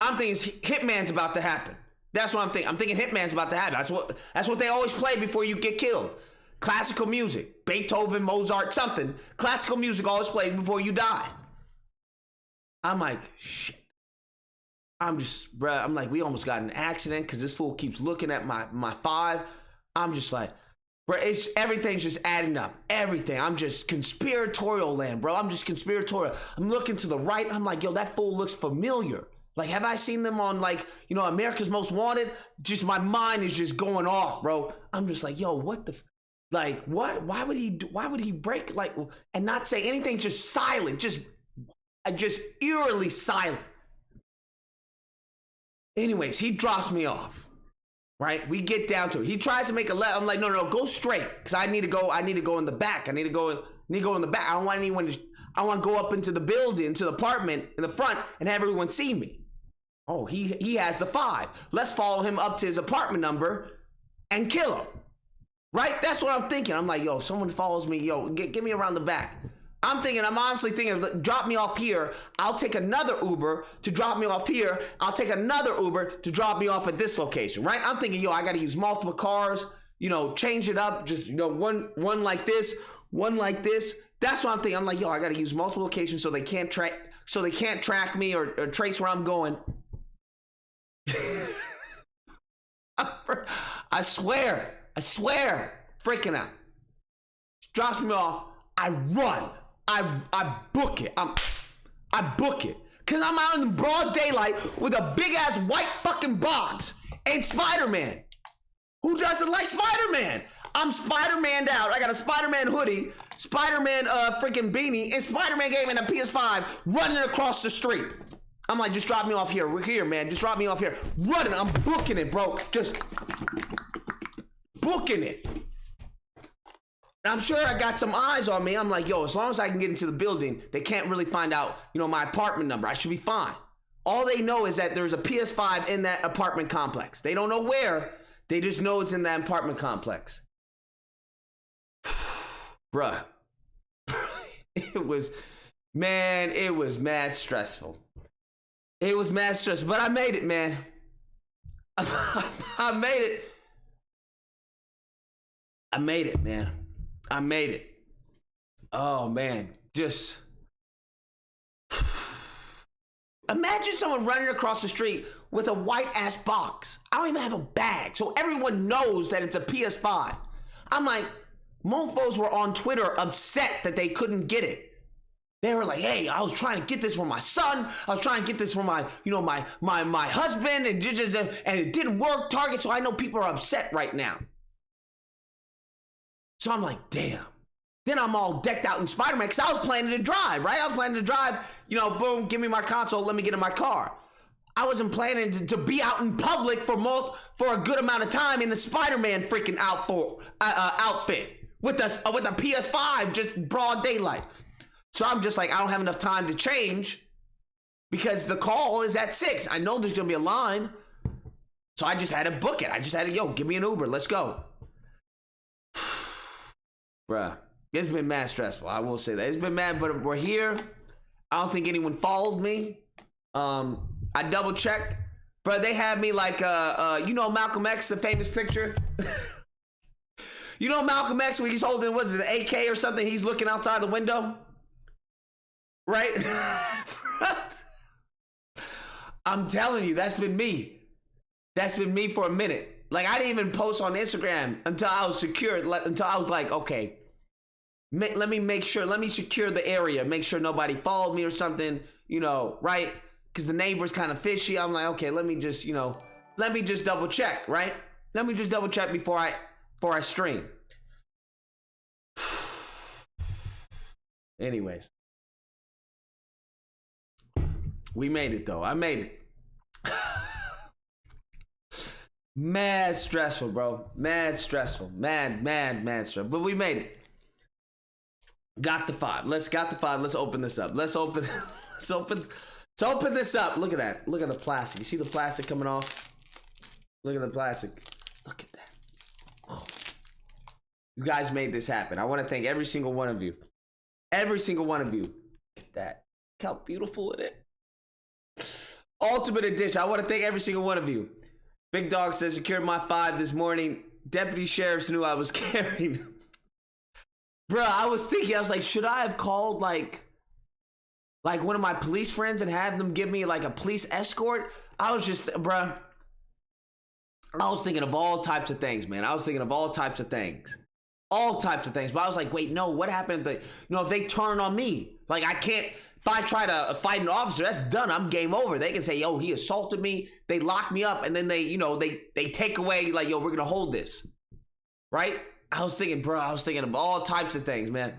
I'm thinking Hitman's about to happen. That's what I'm thinking. I'm thinking Hitman's about to happen. That's what they always play before you get killed. Classical music. Beethoven, Mozart, something. Classical music always plays before you die. I'm like, shit. I'm like, we almost got in an accident because this fool keeps looking at my 5. I'm just like, bro, everything's just adding up. Everything. I'm just conspiratorial land, bro. I'm just conspiratorial. I'm looking to the right. I'm like, yo, that fool looks familiar. Like, have I seen them on, like, you know, America's Most Wanted? Just my mind is just going off, bro. I'm just like, yo, what the, like, what? Why would he break, like, and not say anything? Just silent, just eerily silent. Anyways, he drops me off, right? We get down to it. He tries to make a left. I'm like, no, go straight, because I need to go in the back. I need to go in the back. I don't want anyone to, I want to go up into the building, to the apartment in the front and have everyone see me. Oh, he has the 5. Let's follow him up to his apartment number and kill him. Right? That's what I'm thinking. I'm like, yo, if someone follows me, yo, get me around the back. I'm honestly thinking, drop me off here. I'll take another Uber to drop me off here. I'll take another Uber to drop me off at this location, right? I'm thinking, yo, I got to use multiple cars, you know, change it up. Just, you know, one like this, one like this. That's what I'm thinking. I'm like, yo, I got to use multiple locations so they can't track me or trace where I'm going. I swear, freaking out. Drops me off. I run. I book it. I book it. Cause I'm out in broad daylight with a big ass white fucking box and Spider-Man. Who doesn't like Spider-Man? I'm Spider-Man'd out. I got a Spider-Man hoodie, Spider-Man freaking beanie, and Spider-Man game and a PS5 running across the street. I'm like, just drop me off here. We're here, man. Just drop me off here. Running. I'm booking it, bro. Just booking it. And I'm sure I got some eyes on me. I'm like, yo, as long as I can get into the building, they can't really find out, you know, my apartment number. I should be fine. All they know is that there's a PS5 in that apartment complex. They don't know where. They just know it's in that apartment complex. Bruh. It was mad stressful. It was mad stressful, but I made it, man. I made it, man. I made it. Oh, man. Just imagine someone running across the street with a white-ass box. I don't even have a bag, so everyone knows that it's a PS5. I'm like, mofos were on Twitter upset that they couldn't get it. They were like, hey, I was trying to get this for my son. I was trying to get this for my, my husband, and it didn't work. Target. So I know people are upset right now. So I'm like, damn. Then I'm all decked out in Spider-Man because I was planning to drive, right? I was planning to drive, boom, give me my console, let me get in my car. I wasn't planning to be out in public for a good amount of time in the Spider-Man freaking outfit with a PS5, just broad daylight. So I'm just like, I don't have enough time to change because the call is at 6. I know there's gonna be a line. So I just had to book it. I just had to, give me an Uber, let's go. Bruh, it's been mad stressful, I will say that. It's been mad, but we're here. I don't think anyone followed me. I double checked, but they had me like, Malcolm X, the famous picture? Malcolm X when he's holding, what is it, an AK or something? He's looking outside the window, right? I'm telling you, that's been me. That's been me for a minute. Like, I didn't even post on Instagram until I was secured, until I was like, okay, let me secure the area, make sure nobody followed me or something, right? Because the neighbor's kind of fishy. I'm like, okay, let me just double check, right? Let me just double check before I stream. Anyways. We made it though. I made it. Mad stressful, bro. Mad stressful. Mad stressful. But we made it. Got the 5. Let's open this up. Let's open this up. Look at that. Look at the plastic. You see the plastic coming off? Look at the plastic. Look at that. Oh. You guys made this happen. I want to thank every single one of you. Every single one of you. Look at that. Look how beautiful it is. Ultimate edition. I want to thank every single one of you. Big Dog says, secured my 5 this morning. Deputy sheriffs knew I was carrying. Bruh, I was thinking, I was like, should I have called like one of my police friends and have them give me like a police escort? I was just, bruh, I was thinking of all types of things, man. I was thinking of all types of things. All types of things. But I was like, wait, no, what happened if if they turn on me? Like, I can't, if I try to fight an officer, that's done. I'm game over. They can say, yo, he assaulted me. They lock me up, and then they take away, like, yo, we're gonna hold this. Right? I was thinking of all types of things, man.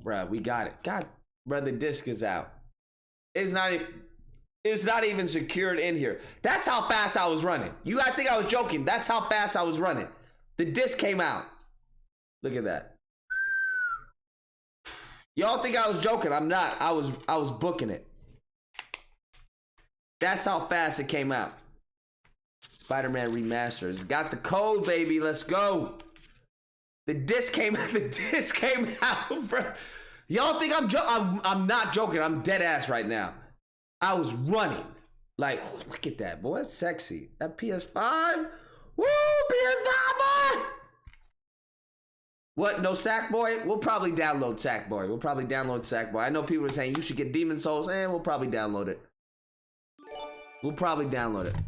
Bruh, we got it. God, bruh, the disc is out. It's not even secured in here. That's how fast I was running. You guys think I was joking? That's how fast I was running. The disc came out. Look at that. Y'all think I was joking? I'm not. I was booking it. That's how fast it came out. Spider-Man Remastered. Got the code, baby. Let's go. The disc came out, bro. Y'all think I'm not joking. I'm dead ass right now. I was running. Like, oh, look at that, boy. That's sexy. That PS5. Woo, PS5, boy. What, no Sackboy? We'll probably download Sackboy. I know people are saying you should get Demon Souls, and we'll probably download it.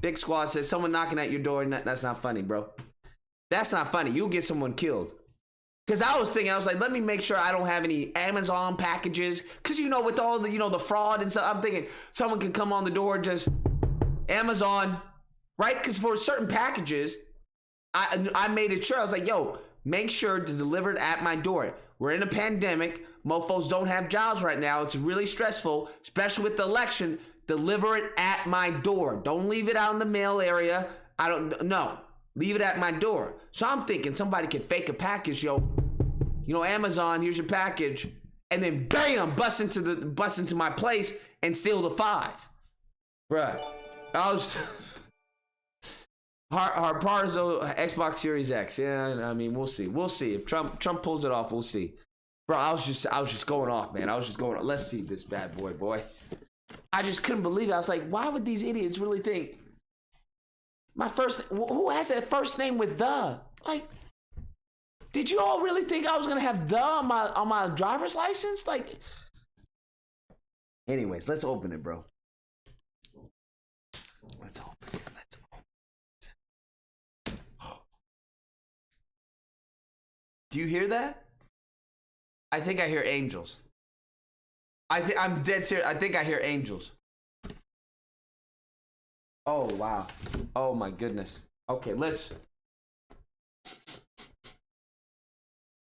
Big Squad says, someone knocking at your door. That's not funny, bro. That's not funny. You'll get someone killed. Because I was like, let me make sure I don't have any Amazon packages. Because, with all the, the fraud and stuff, I'm thinking someone can come on the door, just Amazon, right? Because for certain packages, I made it sure. I was like, yo, make sure to deliver it at my door. We're in a pandemic. Mofos don't have jobs right now. It's really stressful, especially with the election. Deliver it at my door. Don't leave it out in the mail area. No. Leave it at my door. So I'm thinking somebody could fake a package, Amazon, here's your package, and then bam, bust into my place and steal the 5. Bruh. I was Harparzo Xbox Series X. Yeah, I mean, we'll see. If Trump pulls it off, we'll see. Bro, I was just going off, man. Let's see this bad boy. I just couldn't believe it. I was like, why would these idiots really think who has that first name with the? Like, did you all really think I was gonna have the on my driver's license? Like, anyways, let's open it, bro. Let's open it. Do you hear that? I think I hear angels. I'm dead serious. I think I hear angels. Oh, wow. Oh, my goodness. Okay, let's...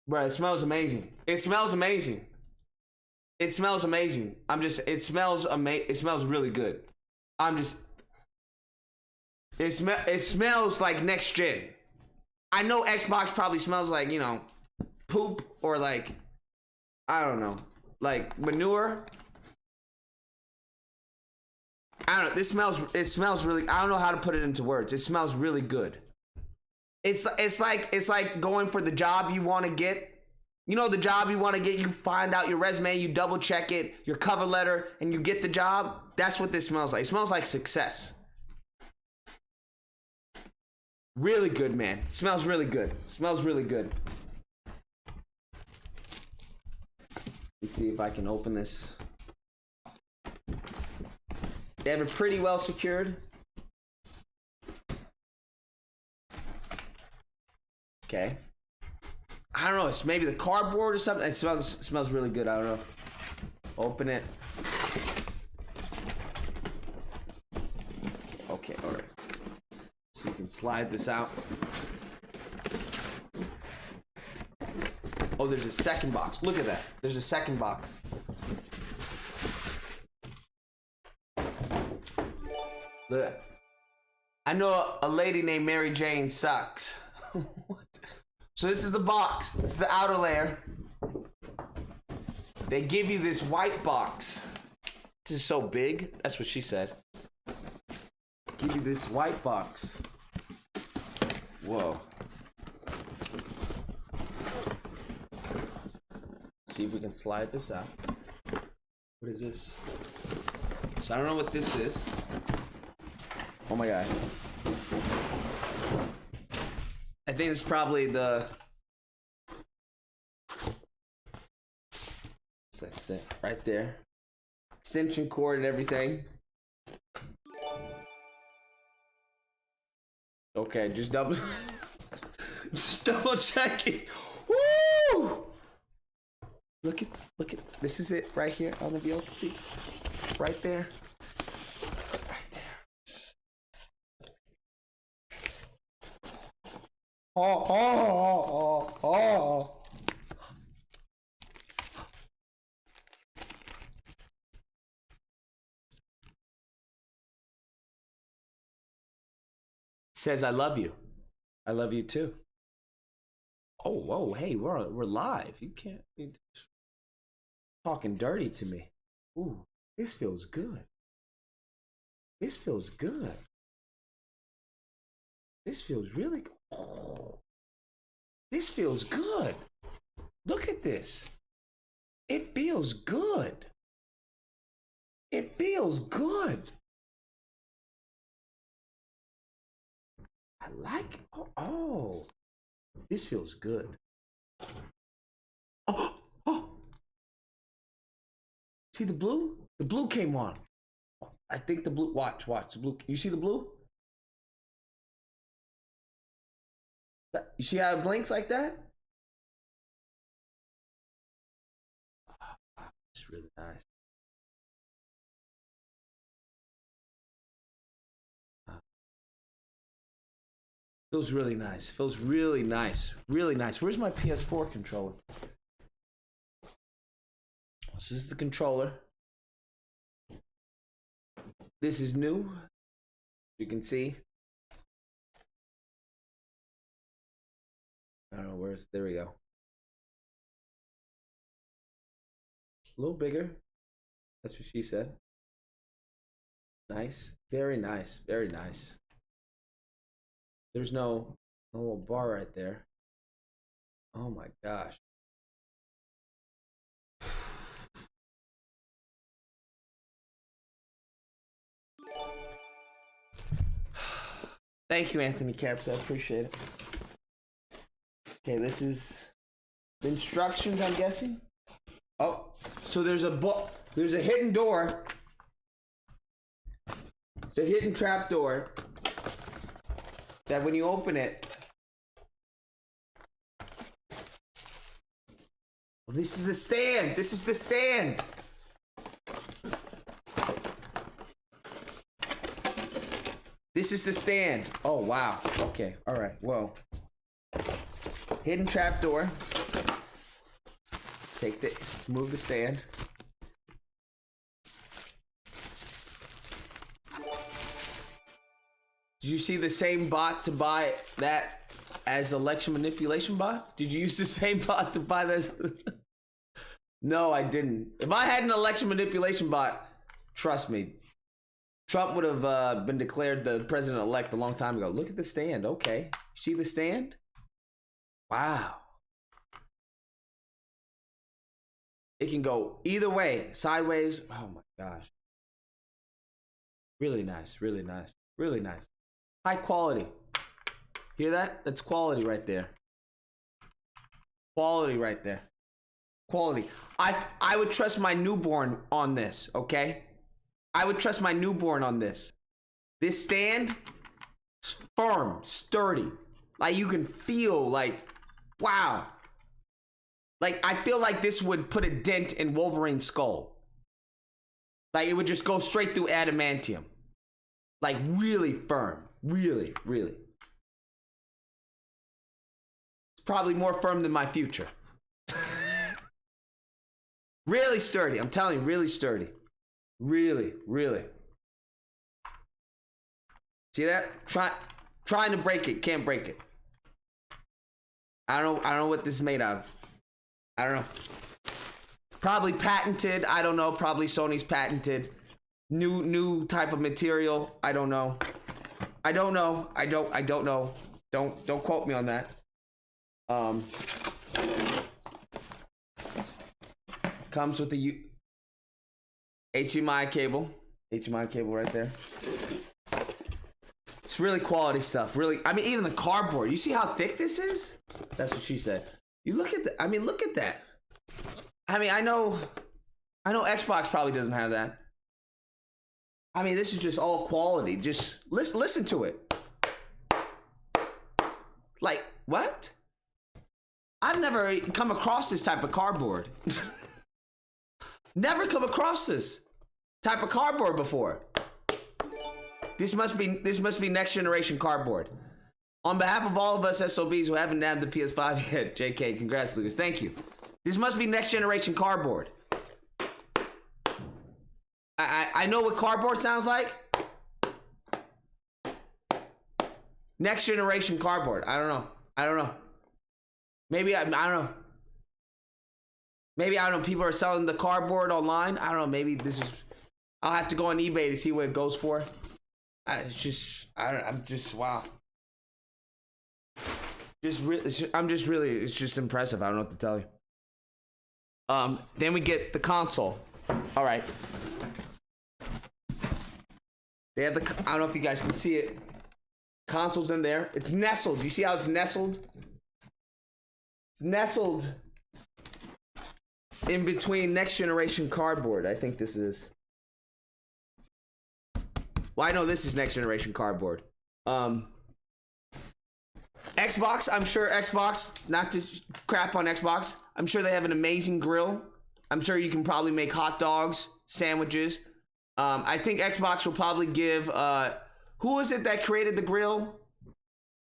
Bro, it smells amazing. It smells amazing. It smells amazing. It smells really good. It smells like next gen. I know Xbox probably smells like, you know, poop or like, I don't know, like manure. I don't know. It smells really, I don't know how to put it into words. It smells really good. It's like going for the job you want to get. You know, the job you want to get, you find out your resume, you double check it, your cover letter, and you get the job. That's what this smells like. It smells like success. Really good, man. It smells really good. It smells really good. Let's see if I can open this. They have it pretty well secured. Okay. I don't know. It's maybe the cardboard or something. It smells really good. I don't know. Open it. Okay, all right. So you can slide this out. Oh, there's a second box. Look at that. There's a second box. Look at that. I know a lady named Mary Jane sucks. What? So this is the box. It's the outer layer. They give you this white box. This is so big. That's what she said. Give you this white box. Whoa. See if we can slide this out. What is this? So I don't know what this is. Oh my god. I think it's probably the... So that's it, right there. Extension cord and everything. Okay, just double checking. Woo! Look at, this is it right here. I don't know if you can see. Right there. Oh. Says I love you. I love you too. Oh, whoa, hey, we're live. You can't be talking dirty to me. Ooh, this feels good. This feels good. This feels really good. Oh, this feels good. Look at this. It feels good. It feels good. I like it. Oh, this feels good. Oh. See the blue? The blue came on. I think the blue, watch, the blue. You see the blue? You see how it blinks like that? It's really nice. Feels really nice. Feels really nice. Really nice. Where's my PS4 controller? So this is the controller. This is new. You can see. I don't know where's, there we go. A little bigger. That's what she said. Nice. Very nice. Very nice. There's no little bar right there. Oh my gosh. Thank you, Anthony Caps. I appreciate it. Okay, this is the instructions, I'm guessing. Oh, so there's a hidden door. It's a hidden trap door that when you open it, Oh, this is the stand. This is the stand. This is the stand. Oh, wow. Okay. All right. Whoa. Hidden trapdoor. Take this. Move the stand. Did you see the same bot to buy that as election manipulation bot? Did you use the same bot to buy this? No, I didn't. If I had an election manipulation bot, trust me, Trump would have been declared the president-elect a long time ago. Look at the stand. Okay. See the stand? Wow. It can go either way. Sideways. Oh my gosh. Really nice. Really nice. Really nice. High quality. Hear that? That's quality right there. Quality right there. Quality. I would trust my newborn on this, okay? I would trust my newborn on this. This stand, firm, sturdy. Like you can feel like, wow. Like I feel like this would put a dent in Wolverine's skull. Like it would just go straight through adamantium. Like really firm. Really, really. It's probably more firm than my future. Really sturdy. I'm telling you, really sturdy. Really, really. See that? Trying to break it, can't break it. I don't know what this is made out of. I don't know. Probably patented. I don't know. Probably Sony's patented. New type of material. I don't know. I don't know. I don't know. Don't quote me on that. Comes with the HDMI cable. HDMI cable right there. It's really quality stuff. Really, I mean, even the cardboard. You see how thick this is? That's what she said. You look at the, I mean, look at that. I mean, I know Xbox probably doesn't have that. I mean, this is just all quality. Just listen to it. Like, what? I've never come across this type of cardboard. Never come across this type of cardboard before. This must be next generation cardboard. On behalf of all of us SOBs who haven't nabbed the PS5 yet, JK, congrats, Lucas. Thank you. This must be next generation cardboard. I know what cardboard sounds like. Next generation cardboard. I don't know. Maybe I don't know. Maybe I don't know. People are selling the cardboard online. I don't know. Maybe this is. I'll have to go on eBay to see what it goes for. I'm just wow. It's just impressive. I don't know what to tell you. Then we get the console. All right. They have the. I don't know if you guys can see it. Console's in there. It's nestled. You see how it's nestled? It's nestled in between next generation cardboard. I think this is. Well, I know this is next generation cardboard. Xbox, I'm sure Xbox, not to crap on Xbox, I'm sure they have an amazing grill. I'm sure you can probably make hot dogs, sandwiches. I think Xbox will probably give, who was it that created the grill?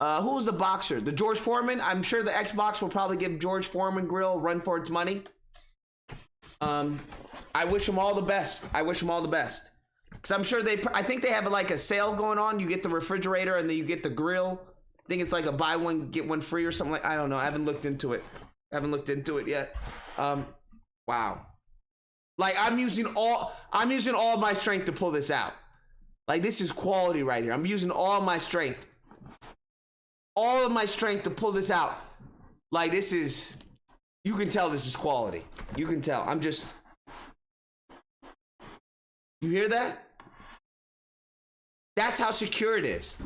Who was the boxer? The George Foreman? I'm sure the Xbox will probably give George Foreman grill a run for its money. I wish them all the best. Because I'm sure I think they have like a sale going on. You get the refrigerator and then you get the grill. I think it's like a buy one, get one free or something like, I don't know. I haven't looked into it. Yet. Wow. Like I'm using all my strength to pull this out. Like this is quality right here. I'm using all my strength. All of my strength to pull this out. Like this is, you can tell this is quality. You can tell. You hear that? That's how secure it is.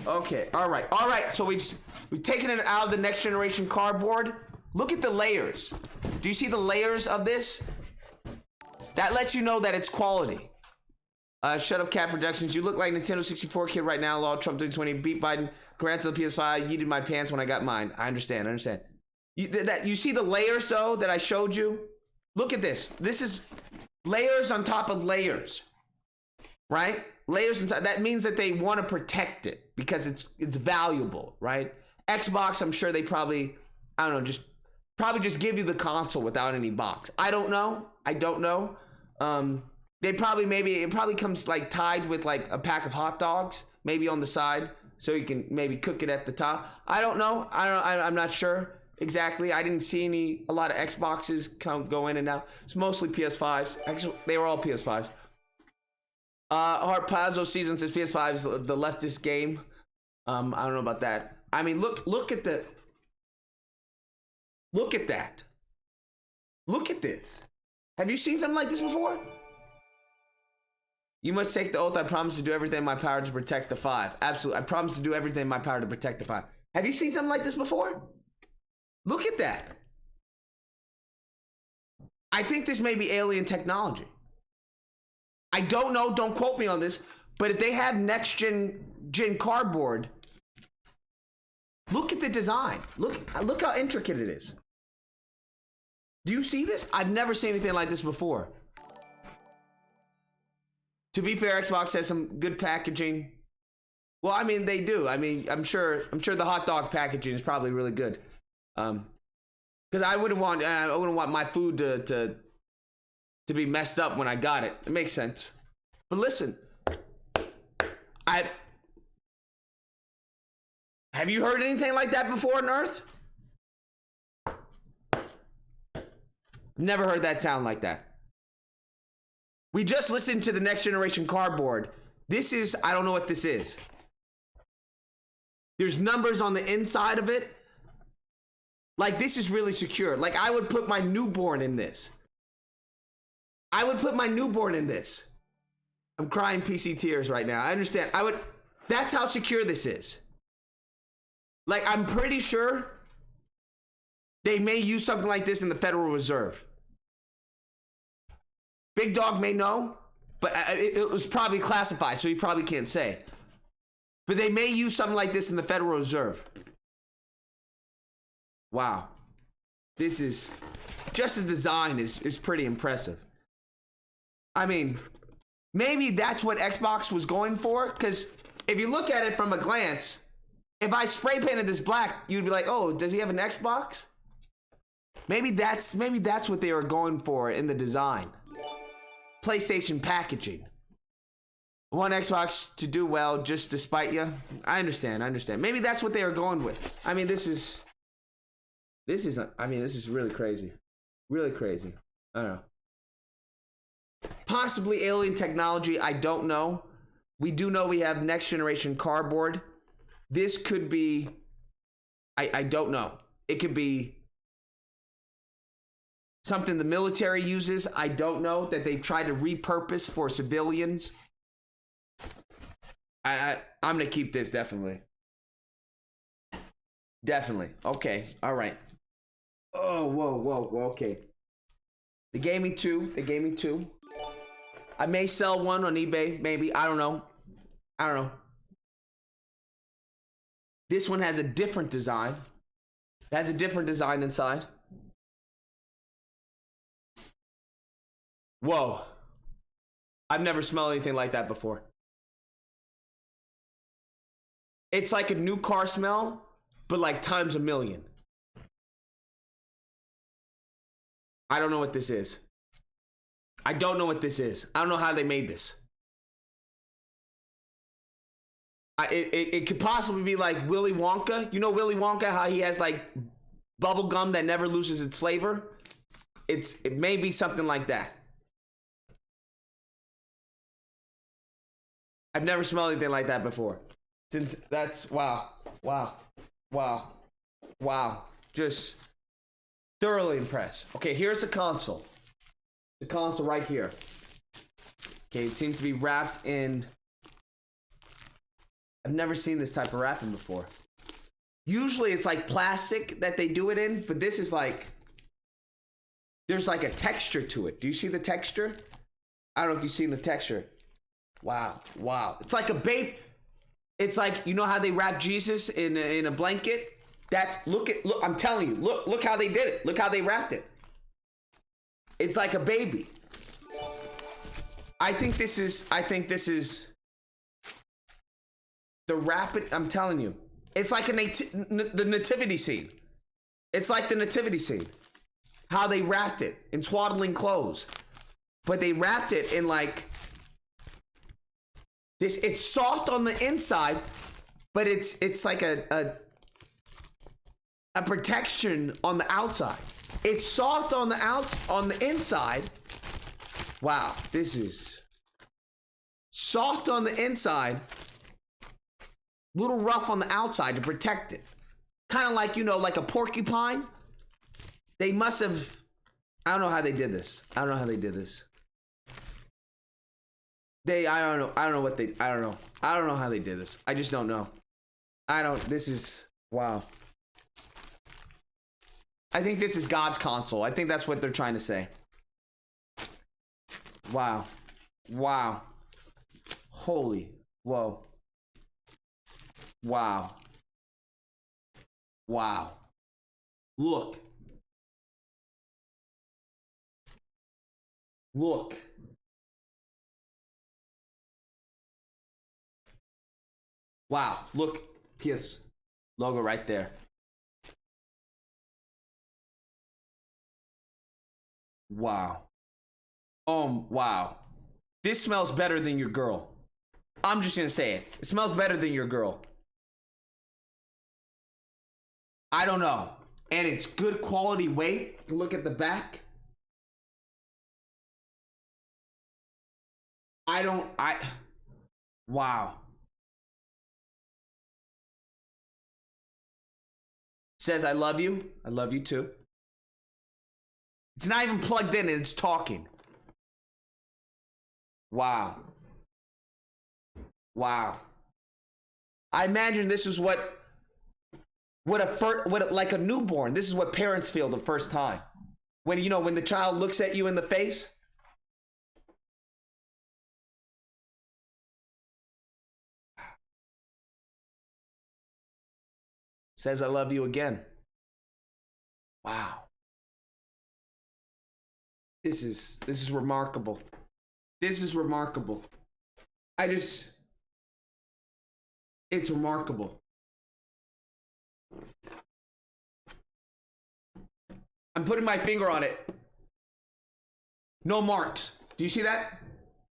Okay, all right. So we've taken it out of the next generation cardboard. Look at the layers. Do you see the layers of this? That lets you know that it's quality. Shut up, Cat Productions. You look like Nintendo 64 kid right now. Law Trump 320 beat Biden. Grants on the PS5. Yeeted my pants when I got mine. I understand. You see the layers though that I showed you? Look at this. This is layers on top of layers, right? Layers on top. That means that they want to protect it because it's valuable, right? Xbox, I'm sure they probably, I don't know, probably just give you the console without any box. I don't know. They probably, it probably comes like tied with like a pack of hot dogs, maybe on the side, so you can maybe cook it at the top. I don't know. I'm not sure exactly. I didn't see a lot of Xboxes go in and out. It's mostly PS5s. Actually, they were all PS5s. Heart Pazzo Season says PS5 is the leftist game. I don't know about that. I mean, look at that. Look at this. Have you seen something like this before? You must take the oath. I promise to do everything in my power to protect the 5. Absolutely. I promise to do everything in my power to protect the 5. Have you seen something like this before? Look at that. I think this may be alien technology. I don't know. Don't quote me on this. But if they have next gen cardboard, look at the design. Look how intricate it is. Do you see this? I've never seen anything like this before. To be fair, Xbox has some good packaging. Well, I mean, they do. I mean, I'm sure the hot dog packaging is probably really good. Because I wouldn't want my food to be messed up when I got it. It makes sense. But listen, have you heard anything like that before on Earth? Never heard that sound like that. We just listened to the next generation cardboard. This is, I don't know what this is. There's numbers on the inside of it. Like, this is really secure. Like, I would put my newborn in this. I'm crying PC tears right now. I understand. That's how secure this is. Like, I'm pretty sure they may use something like this in the Federal Reserve. Big Dog may know, but it was probably classified, so he probably can't say. But they may use something like this in the Federal Reserve. Wow. This is, just the design is pretty impressive. I mean, maybe that's what Xbox was going for, because if you look at it from a glance, if I spray painted this black, you'd be like, oh, does he have an Xbox? Maybe that's what they were going for in the design. PlayStation packaging. Want Xbox to do well just to spite you. I understand. Maybe that's what they were going with. I mean, this is really crazy. Really crazy. I don't know. Possibly alien technology. I don't know. We do know we have next generation cardboard. This could be, I don't know. It could be something the military uses. I don't know, that they've tried to repurpose for civilians. I'm gonna keep this, definitely. Okay, all right. Oh, whoa, okay. They gave me two. I may sell one on eBay, maybe. I don't know. This one has a different design. It has a different design inside. Whoa. I've never smelled anything like that before. It's like a new car smell, but like times a million. I don't know what this is. I don't know how they made this. It could possibly be like Willy Wonka. You know Willy Wonka, how he has like bubble gum that never loses its flavor? It may be something like that. I've never smelled anything like that before. Since that's, wow. Just thoroughly impressed. Okay, here's the console. The console right here. Okay, it seems to be wrapped in, I've never seen this type of wrapping before. Usually it's like plastic that they do it in, but this is like, there's like a texture to it. Do you see the texture? I don't know if you've seen the texture. Wow. Wow. It's like a babe. It's like, you know how they wrap Jesus in a blanket? That's, look, I'm telling you, look how they did it. Look how they wrapped it. It's like a baby. I think this is the rapid, I'm telling you. It's like the nativity scene. It's like the nativity scene. How they wrapped it in swaddling clothes. But they wrapped it in like this. It's soft on the inside, but it's like a protection on the outside. It's soft on the inside. Wow, this is soft on the inside, little rough on the outside to protect it. Kind of like, you know, like a porcupine. They must have, I don't know how they did this. I don't know how they did this. I don't know how they did this. I just don't know. This is, wow. I think this is God's console. I think that's what they're trying to say. Wow. Wow. Holy. Whoa. Wow. Wow. Look. Look. Wow. Look. PS logo right there. Wow. Wow. This smells better than your girl. I'm just gonna say it. It smells better than your girl. I don't know. And it's good quality weight. Look at the back. Wow. Says, I love you. I love you too. It's not even plugged in and it's talking. Wow. Wow. I imagine this is like a newborn. This is what parents feel the first time. When, you know, when the child looks at you in the face. Says, I love you again. Wow. This is remarkable. This is remarkable. It's remarkable. I'm putting my finger on it. No marks. Do you see that?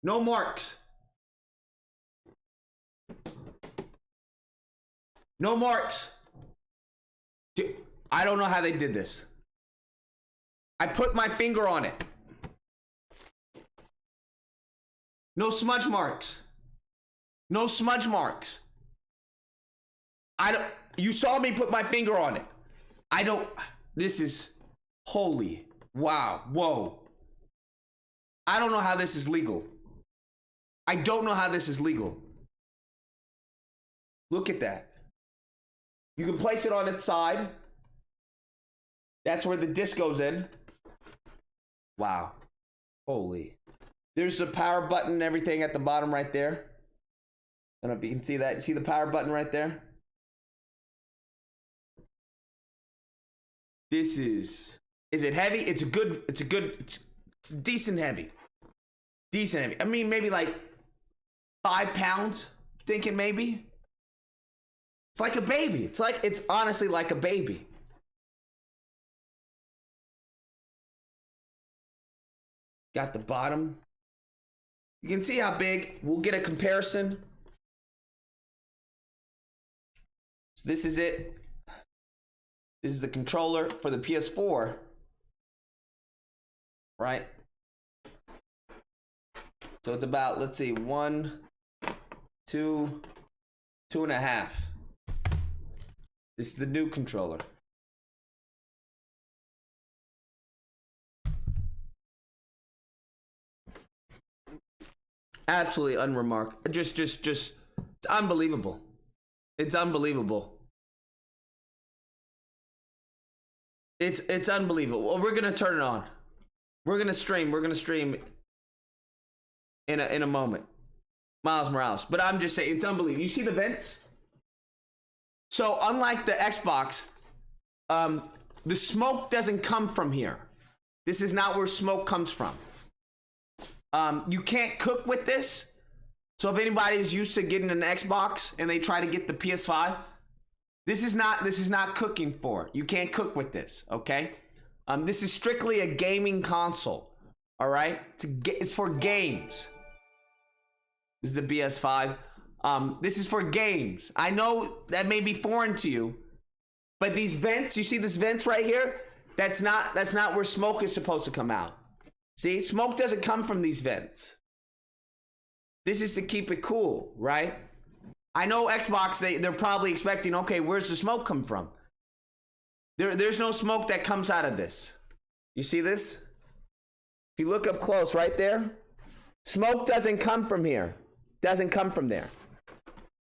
No marks. No marks. I don't know how they did this. I put my finger on it. No smudge marks. No smudge marks. You saw me put my finger on it. This is holy. Wow. Whoa. I don't know how this is legal. I don't know how this is legal. Look at that. You can place it on its side. That's where the disc goes in. Wow. Holy. There's the power button and everything at the bottom right there. I don't know if you can see that. See the power button right there? Is it heavy? It's decent heavy. Decent heavy. I mean, maybe like 5 pounds, thinking maybe. It's like a baby. It's honestly like a baby. Got the bottom. You can see how big. We'll get a comparison. So this is it. This is the controller for the PS4. Right? So it's about, let's see, 1, 2, 2.5. This is the new controller. Absolutely unremarkable. Just, it's unbelievable. It's unbelievable. It's unbelievable. Well, we're gonna turn it on. We're gonna stream. We're gonna stream in a moment. Miles Morales. But I'm just saying, it's unbelievable. You see the vents? So unlike the Xbox, the smoke doesn't come from here. This is not where smoke comes from. You can't cook with this. So if anybody is used to getting an Xbox and they try to get the PS5, this is not cooking for it. You can't cook with this, okay? This is strictly a gaming console, all right? It's for games. This is the PS5. This is for games. I know that may be foreign to you, but these vents, you see this vents right here? That's not where smoke is supposed to come out. See, smoke doesn't come from these vents. This is to keep it cool, right? I know Xbox, they're probably expecting, okay, where's the smoke come from? There's no smoke that comes out of this. You see this? If you look up close right there, smoke doesn't come from here. Doesn't come from there.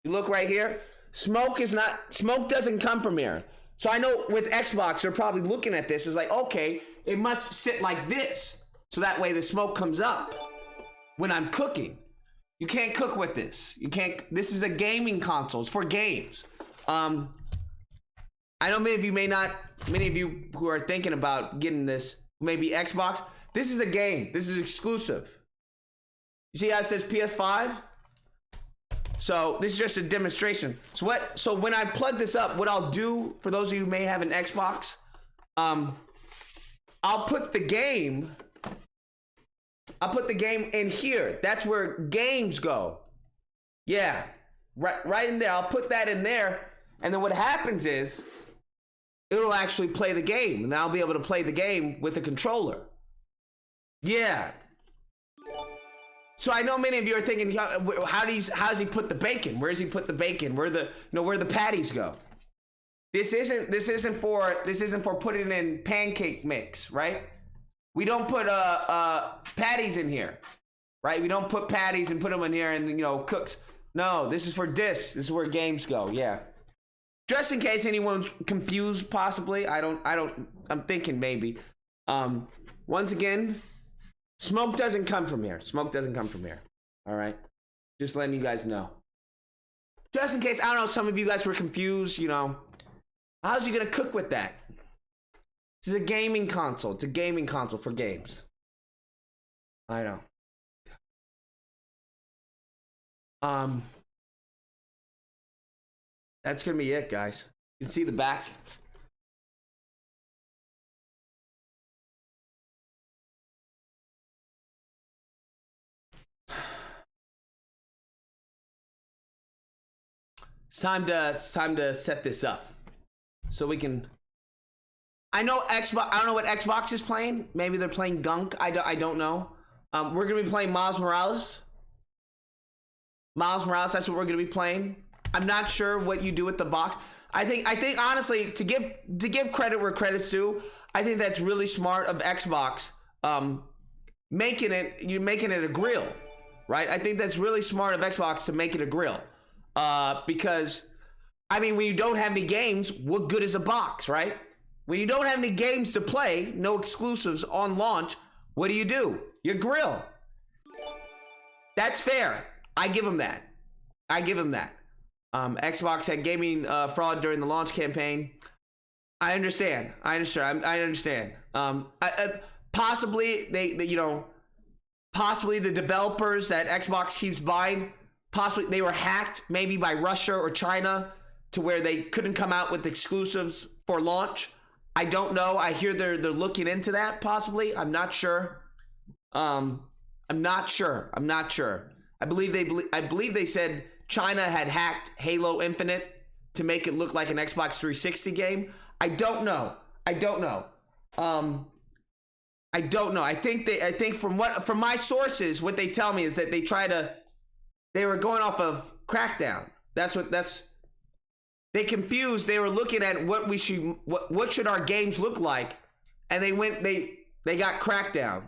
You look right here, smoke doesn't come from here. So I know with Xbox, they're probably looking at this as like, okay, it must sit like this. So that way the smoke comes up when I'm cooking. You can't cook with this. You can't, this is a gaming console. It's for games. I know many of you who are thinking about getting this, maybe Xbox, this is a game. This is exclusive. You see how it says PS5? So this is just a demonstration. So when I plug this up, what I'll do for those of you who may have an Xbox, I'll put the game in here. That's where games go. Yeah, right in there. I'll put that in there. And then what happens is it'll actually play the game. And I'll be able to play the game with a controller. Yeah. So I know many of you are thinking, how does he put the bacon? Where does he put the bacon? Where the patties go? This isn't for putting in pancake mix, right? We don't put patties in here, right? We don't put patties and put them in here and cooks. No, this is for this. This is where games go. Yeah. Just in case anyone's confused, possibly. I'm thinking maybe. Once again, smoke doesn't come from here. Smoke doesn't come from here. All right. Just letting you guys know. Just in case, I don't know, some of you guys were confused, how's he gonna cook with that? This is a gaming console. It's a gaming console for games. I know. That's gonna be it, guys. You can see the back. It's time to set this up so we can. I know Xbox. I don't know what Xbox is playing. Maybe they're playing Gunk. I don't know. We're gonna be playing Miles Morales. Miles Morales. That's what we're gonna be playing. I'm not sure what you do with the box. I think honestly, to give credit where credit's due, I think that's really smart of Xbox. Making it a grill, right? I think that's really smart of Xbox to make it a grill. Because, I mean, when you don't have any games, what good is a box, right? When you don't have any games to play, no exclusives on launch, what do? You grill. That's fair. I give them that. Xbox had gaming fraud during the launch campaign. I understand. Possibly possibly the developers that Xbox keeps buying, possibly they were hacked maybe by Russia or China to where they couldn't come out with exclusives for launch. I don't know. I hear they're looking into that possibly. I'm not sure. I'm not sure. I believe they said China had hacked Halo Infinite to make it look like an Xbox 360 game. I don't know. I think from my sources, what they tell me is that they were going off of Crackdown. They confused. They were looking at what should our games look like, and they got Crackdown.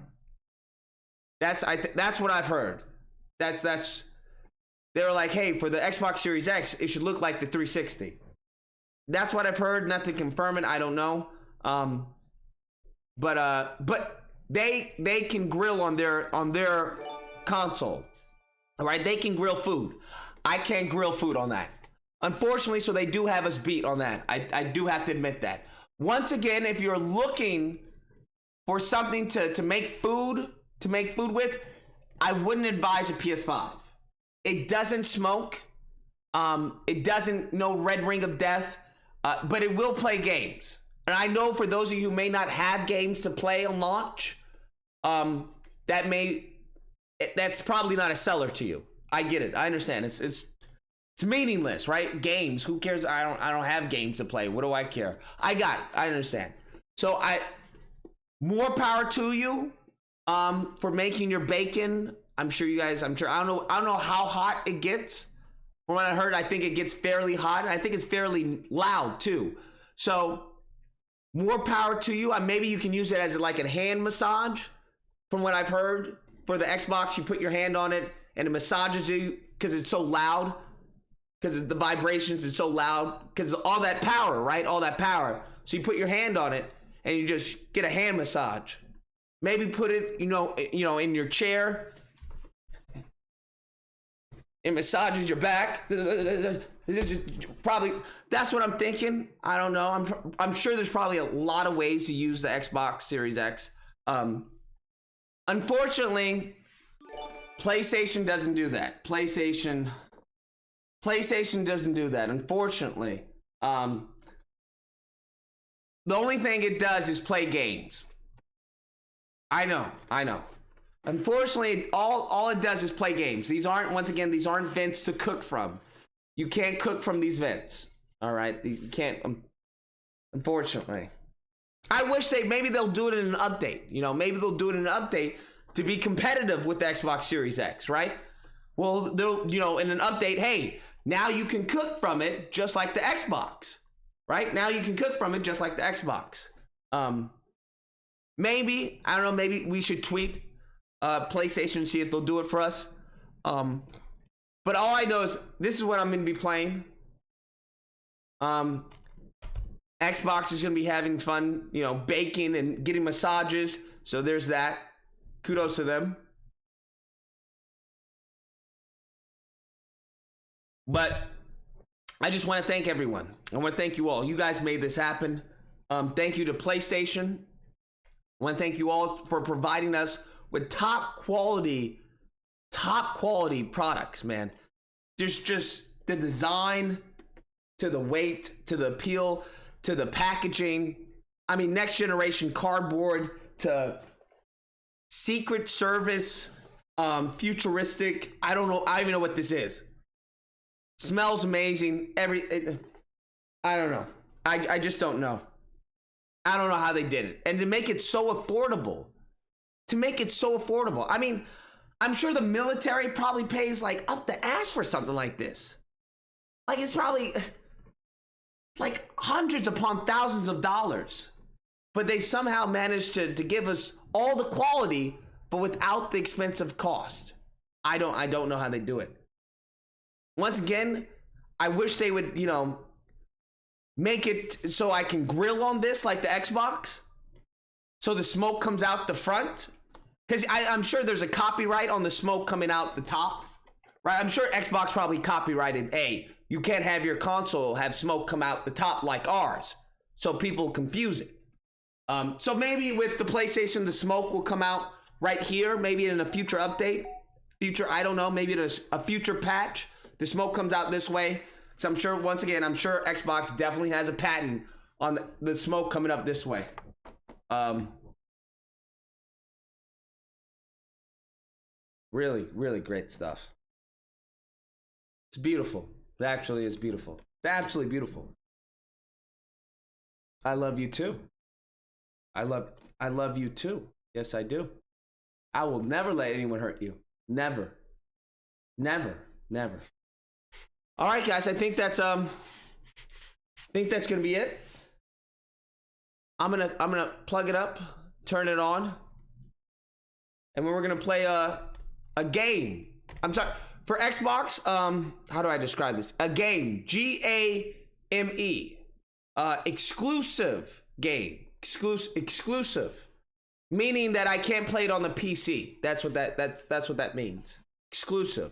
That's what I've heard. They were like, hey, for the Xbox Series X, it should look like the 360. That's what I've heard. Not to confirm it, I don't know. But they can grill on their console. All right, they can grill food. I can't grill food on that. Unfortunately, so they do have us beat on that. I do have to admit that. Once again, if you're looking for something to make food with, I wouldn't advise a PS5. It doesn't smoke. It doesn't no red ring of death, but it will play games. And I know for those of you who may not have games to play on launch, that's probably not a seller to you. I get it. I understand. It's meaningless, right? Games. Who cares? I don't have games to play. What do I care? I got it. I understand. So more power to you for making your bacon. I don't know how hot it gets. From what I heard, I think it gets fairly hot, and I think it's fairly loud too. So more power to you. Maybe you can use it as like a hand massage. From what I've heard, for the Xbox, you put your hand on it and it massages you because it's so loud. Because the vibrations is so loud. Because all that power, right? All that power. So you put your hand on it and you just get a hand massage. Maybe put it, in your chair. It massages your back. This is probably, that's what I'm thinking. I don't know. I'm sure there's probably a lot of ways to use the Xbox Series X. Unfortunately, PlayStation doesn't do that. PlayStation doesn't do that, unfortunately. The only thing it does is play games. I know. Unfortunately, all it does is play games. These aren't vents to cook from. You can't cook from these vents. All right, you can't. Unfortunately, I wish maybe they'll do it in an update. Maybe they'll do it in an update to be competitive with the Xbox Series X, right? Well, they'll, in an update, hey, now you can cook from it just like the Xbox, right? Now you can cook from it just like the Xbox. Maybe, I don't know, maybe we should tweet PlayStation and see if they'll do it for us. But all I know is this is what I'm going to be playing. Xbox is going to be having fun, baking and getting massages. So there's that. Kudos to them. But I just want to thank everyone. I want to thank you all. You guys made this happen. Thank you to PlayStation. I want to thank you all for providing us with top quality products, man. Just the design, to the weight, to the appeal, to the packaging. I mean, next generation cardboard, to Secret Service, futuristic. I don't even know what this is. Smells amazing. I don't know. I just don't know. I don't know how they did it. And to make it so affordable. I mean, I'm sure the military probably pays like up the ass for something like this. Like it's probably like hundreds upon thousands of dollars. But they've somehow managed to give us all the quality, but without the expensive cost. I don't know how they do it. Once again, I wish they would, make it so I can grill on this like the Xbox. So the smoke comes out the front. Because I'm sure there's a copyright on the smoke coming out the top. Right? I'm sure Xbox probably copyrighted, hey, you can't have your console have smoke come out the top like ours. So people confuse it. So maybe with the PlayStation, the smoke will come out right here. Maybe in a future update. I don't know. Maybe in a future patch. The smoke comes out this way. So I'm sure Xbox definitely has a patent on the smoke coming up this way. Really, really great stuff. It's beautiful. It actually is beautiful. It's absolutely beautiful. I love you too. I love you too. Yes, I do. I will never let anyone hurt you. Never. Never. Never. All right, guys. I think that's gonna be it. I'm gonna plug it up, turn it on, and we're gonna play a game. I'm sorry, for Xbox. How do I describe this? A game. GAME. Exclusive game. Exclusive. Meaning that I can't play it on the PC. That's what that means. Exclusive.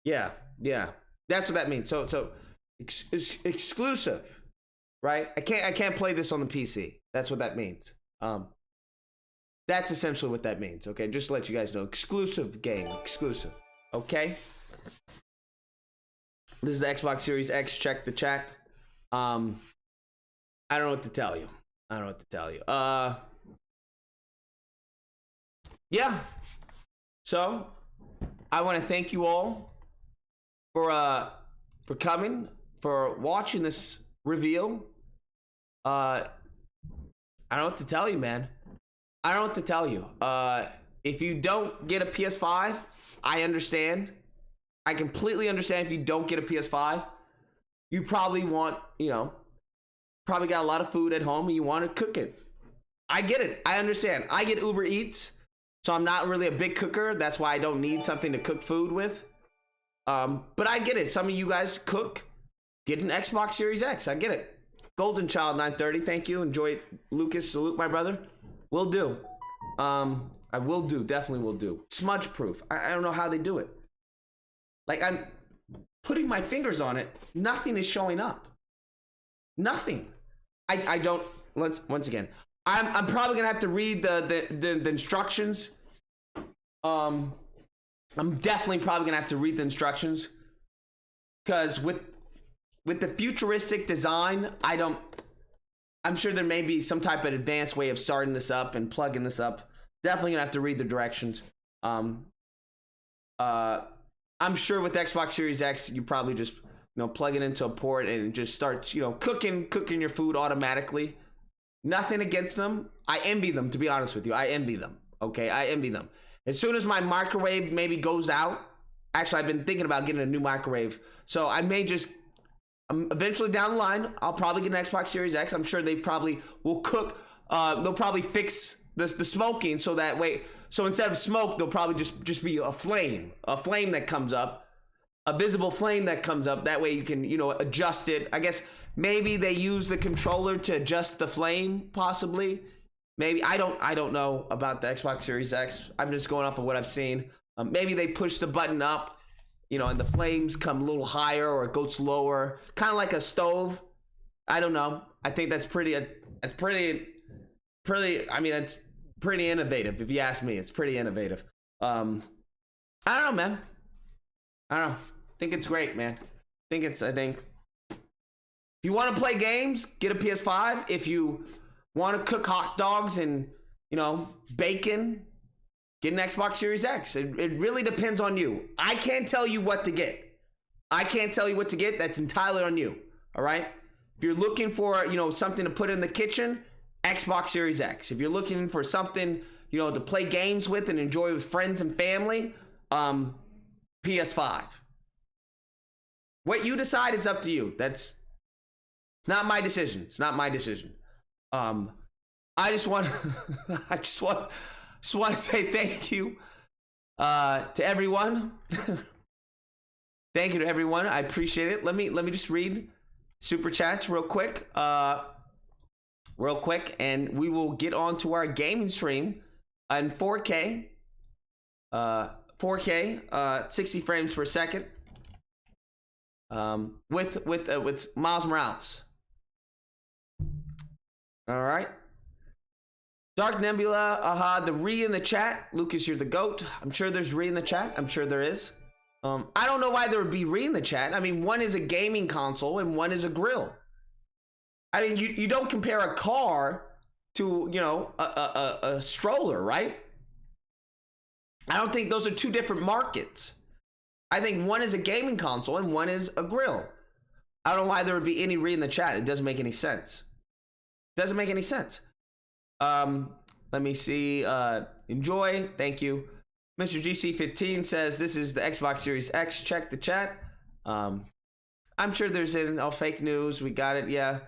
Yeah, yeah. That's what that means. So exclusive, right? I can't play this on the PC. That's what that means. That's essentially what that means. Okay, just to let you guys know, exclusive game, exclusive. Okay. This is the Xbox Series X. Check the chat. I don't know what to tell you. Yeah. So I want to thank you all for coming, for watching this reveal. I don't know what to tell you, man. I don't know what to tell you. If you don't get a PS5, I understand. I completely understand if you don't get a PS5. You probably want, probably got a lot of food at home and you want to cook it. I get it. I understand. I get Uber Eats, so I'm not really a big cooker. That's why I don't need something to cook food with. But I get it. Some of you guys cook. Get an Xbox Series X. I get it. Golden Child 930. Thank you. Enjoy it. Lucas, salute my brother. Will do. I will do. Definitely will do. Smudge proof. I don't know how they do it. Like, I'm putting my fingers on it. Nothing is showing up. Nothing. I don't. Once again, I'm probably gonna have to read the instructions. I'm definitely probably gonna have to read the instructions, because with the futuristic design, I'm sure there may be some type of advanced way of starting this up and plugging this up. Definitely gonna have to read the directions. I'm sure with Xbox Series X, you probably just plug it into a port and it just starts cooking your food automatically. Nothing against them. I envy them, to be honest with you. I envy them. Okay, I envy them. As soon as my microwave maybe goes out, actually I've been thinking about getting a new microwave, so I may just eventually down the line I'll probably get an Xbox Series X. I'm sure they probably will cook. They'll probably fix the smoking so that way. So instead of smoke, there'll probably just be a flame that comes up, a visible flame that comes up. That way you can, adjust it. I guess maybe they use the controller to adjust the flame, possibly. Maybe, I don't know about the Xbox Series X. I'm just going off of what I've seen. Maybe they push the button up, and the flames come a little higher or it goes lower, kind of like a stove. I don't know. I think that's pretty. I mean, that's pretty innovative, if you ask me. It's pretty innovative. I don't know, man. I don't know. I think it's great, man. I think if you want to play games, get a PS5. If you want to cook hot dogs and bacon, get an Xbox Series X. It really depends on you. I can't tell you what to get. That's entirely on you. All right. If you're looking for something to put in the kitchen, Xbox Series X. If you're looking for something, to play games with and enjoy with friends and family, PS5. What you decide is up to you. It's not my decision. I just want to say thank you to everyone. Thank you to everyone. I appreciate it. Let me just read super chats real quick. And we will get on to our gaming stream in 4K, 60 frames per second, with Miles Morales. All right. Dark Nebula, the re in the chat. Lucas, you're the GOAT. I'm sure there's re in the chat. I'm sure there is. I don't know why there would be re in the chat. I mean, one is a gaming console and one is a grill. I mean, you don't compare a car to, a stroller, right? I don't think those are two different markets. I think one is a gaming console and one is a grill. I don't know why there would be any re in the chat. It doesn't make any sense. Let me see. Enjoy. Thank you. Mr. GC15 says this is the Xbox Series X. Check the chat. I'm sure there's fake news. We got it. Yeah.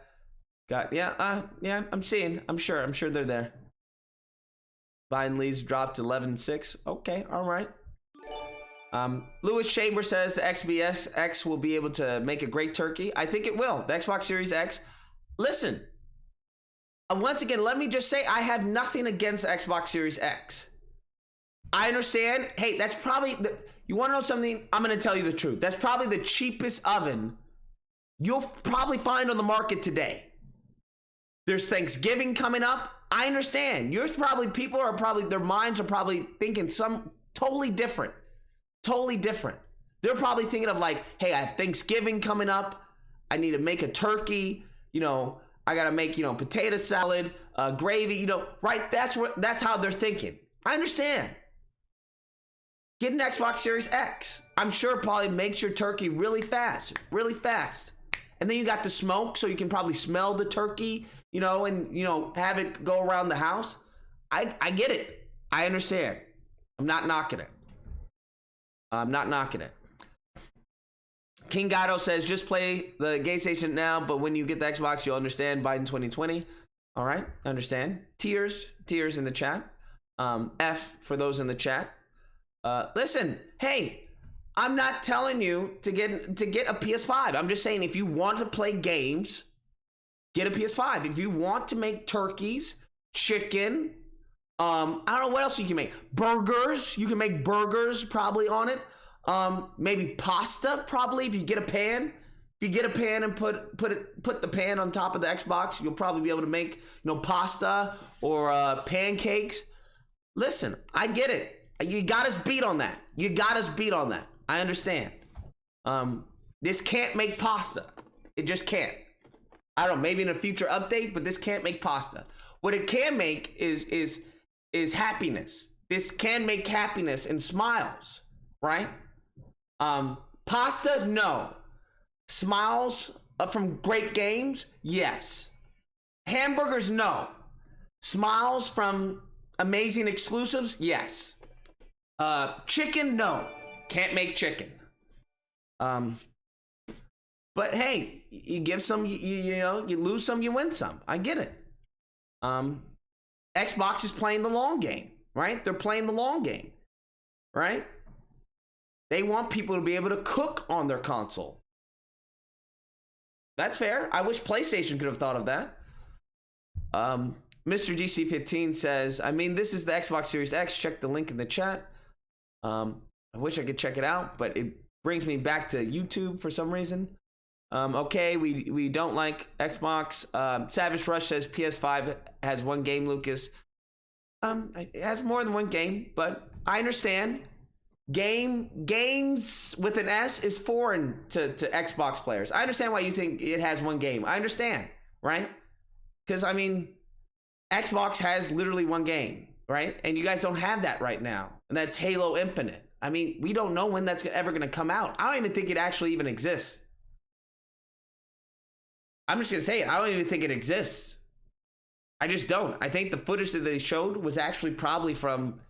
I'm sure they're there. Vine Lee's dropped to 11.6. Okay, all right. Lewis Chamber says the XBS X will be able to make a great turkey. I think it will. The Xbox Series X. Listen, once again, let me just say I have nothing against Xbox Series X. I understand. Hey, that's probably You want to know something? I'm going to tell you the truth. That's probably the cheapest oven you'll probably find on the market today. There's Thanksgiving coming up. I understand. People are probably, their minds are probably thinking some totally different. Totally different. They're probably thinking of like, hey, I have Thanksgiving coming up. I need to make a turkey. You know, I got to make, potato salad, gravy, right? That's how they're thinking. I understand. Get an Xbox Series X. I'm sure it probably makes your turkey really fast. And then you got the smoke, so you can probably smell the turkey, and, have it go around the house. I get it. I understand. I'm not knocking it. King Gato says, just play the gate station now, but when you get the Xbox, you'll understand Biden 2020. All right, understand. Tears in the chat. F for those in the chat. Listen, hey, I'm not telling you to get a PS5. I'm just saying if you want to play games, get a PS5. If you want to make turkeys, chicken, I don't know what else you can make. Burgers, you can make burgers probably on it. Maybe pasta probably if you get a pan. If you get a pan and put the pan on top of the Xbox, you'll probably be able to make pasta or pancakes. Listen, I get it. You got us beat on that. I understand. This can't make pasta. It just can't. I don't know, maybe in a future update, but this can't make pasta. What it can make is happiness. This can make happiness and smiles, right? Pasta, no. Smiles from great games, yes. Hamburgers, no. Smiles from amazing exclusives, yes. Chicken, no. Can't make chicken. But hey, you give some, you lose some, you win some. I get it. Xbox is playing the long game, right? They're playing the long game, right? They want people to be able to cook on their console. That's fair. I wish PlayStation could have thought of that. Mr. GC15 says, this is the Xbox Series X. Check the link in the chat. I wish I could check it out, but it brings me back to YouTube for some reason. Okay, we don't like Xbox. Savage Rush says PS5 has one game, Lucas. It has more than one game, but I understand. Games with an S is foreign to Xbox players. I understand why you think it has one game. I understand, right? Because, Xbox has literally one game, right? And you guys don't have that right now. And that's Halo Infinite. We don't know when that's ever going to come out. I don't even think it actually even exists. I'm just going to say it. I don't even think it exists. I just don't. I think the footage that they showed was actually probably from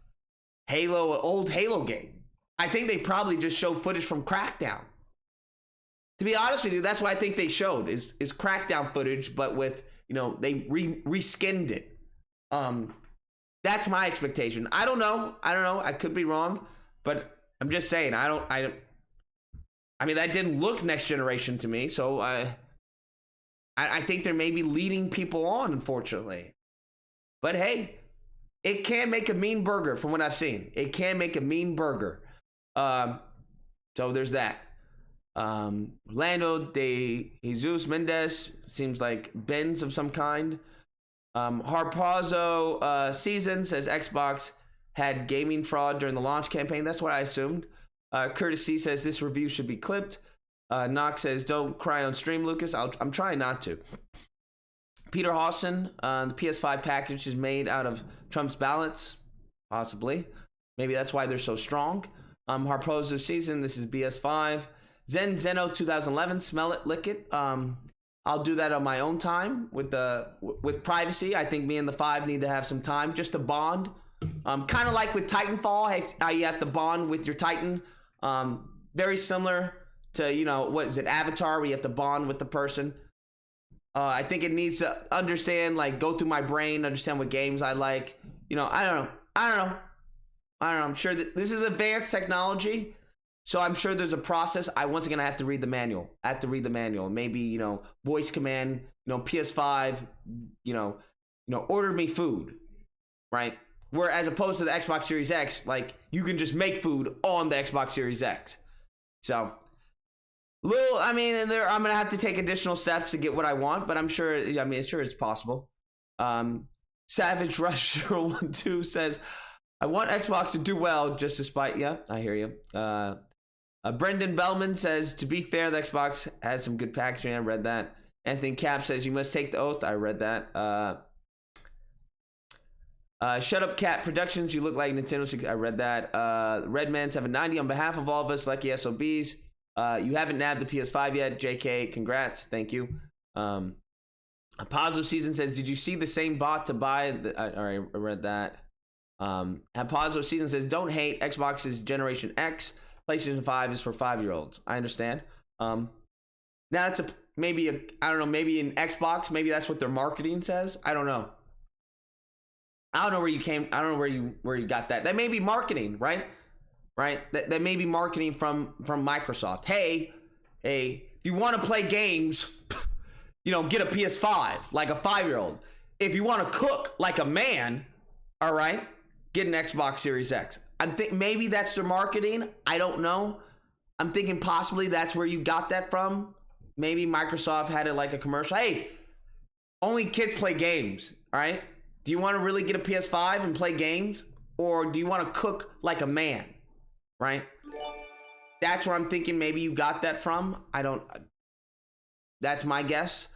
old Halo game. I think they probably just showed footage from Crackdown. To be honest with you, that's what I think they showed is Crackdown footage, but with, they reskinned it. That's my expectation. I don't know. I could be wrong, but I'm just saying, that didn't look next generation to me. So I think they're maybe leading people on, unfortunately. But hey, it can make a mean burger from what I've seen. It can make a mean burger. So there's that. Orlando de Jesus Mendez seems like Benz of some kind. Harpazo Season says Xbox had gaming fraud during the launch campaign. That's what I assumed. Curtis C says this review should be clipped. Knox says don't cry on stream, Lucas. I'm trying not to. Peter Hawson, the PS5 package is made out of Trump's ballots. Possibly. Maybe that's why they're so strong. Harpozo Season, this is BS5. Zeno 2011, smell it, lick it. I'll do that on my own time with privacy. I think me and the 5 need to have some time just to bond. Kind of like with Titanfall, how you have to bond with your Titan. Very similar to, what is it, Avatar, where you have to bond with the person. I think it needs to understand, go through my brain, understand what games I like. I don't know. I'm sure that this is advanced technology, so I'm sure there's a process. Once again, I have to read the manual. Maybe, voice command, PS5, order me food, right? Where as opposed to the Xbox Series X, like you can just make food on the Xbox Series X. So, I'm gonna have to take additional steps to get what I want, but I'm sure. Sure it's possible. Savage Rush 012 says, "I want Xbox to do well, just despite." Yeah, I hear you. Brendan Bellman says, "To be fair, the Xbox has some good packaging." I read that. Anthony Cap says, "You must take the oath." I read that. Shut Up Cat Productions, "You look like Nintendo 6." I read that. Redman 790, "On behalf of all of us lucky SOBs, you haven't nabbed the PS5 yet. JK, congrats. Thank you." Apazo Season says, "Did you see the same bot to buy?" I read that. Apazo Season says, "Don't hate. Xbox is Generation X. PlayStation 5 is for 5-year-olds." I understand. Now that's maybe in Xbox, maybe that's what their marketing says. I don't know. I don't know where you got that. That may be marketing, right? That may be marketing from Microsoft. Hey, if you want to play games, get a PS5 like a 5-year-old. If you want to cook like a man, all right, get an Xbox Series X. I think maybe that's their marketing. I don't know. I'm thinking possibly that's where you got that from. Maybe Microsoft had it like a commercial. Hey, only kids play games, all right? Do you want to really get a PS5 and play games? Or do you want to cook like a man, right? That's where I'm thinking maybe you got that from. That's my guess.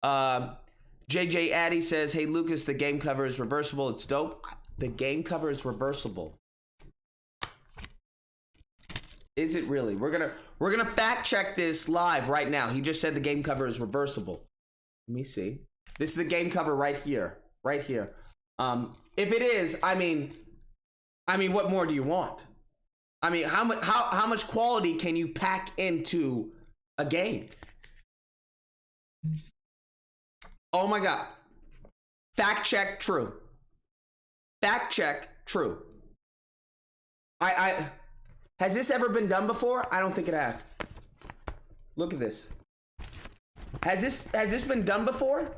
JJ Addy says, "Hey Lucas, the game cover is reversible. It's dope." The game cover is reversible. Is it really? We're gonna fact check this live right now. He just said the game cover is reversible. Let me see. This is the game cover right here. Right here. If it is, I mean, what more do you want? How much quality can you pack into a game? Oh my God. Fact check true. Fact check true. Has this ever been done before? I don't think it has. Look at this. Has this been done before?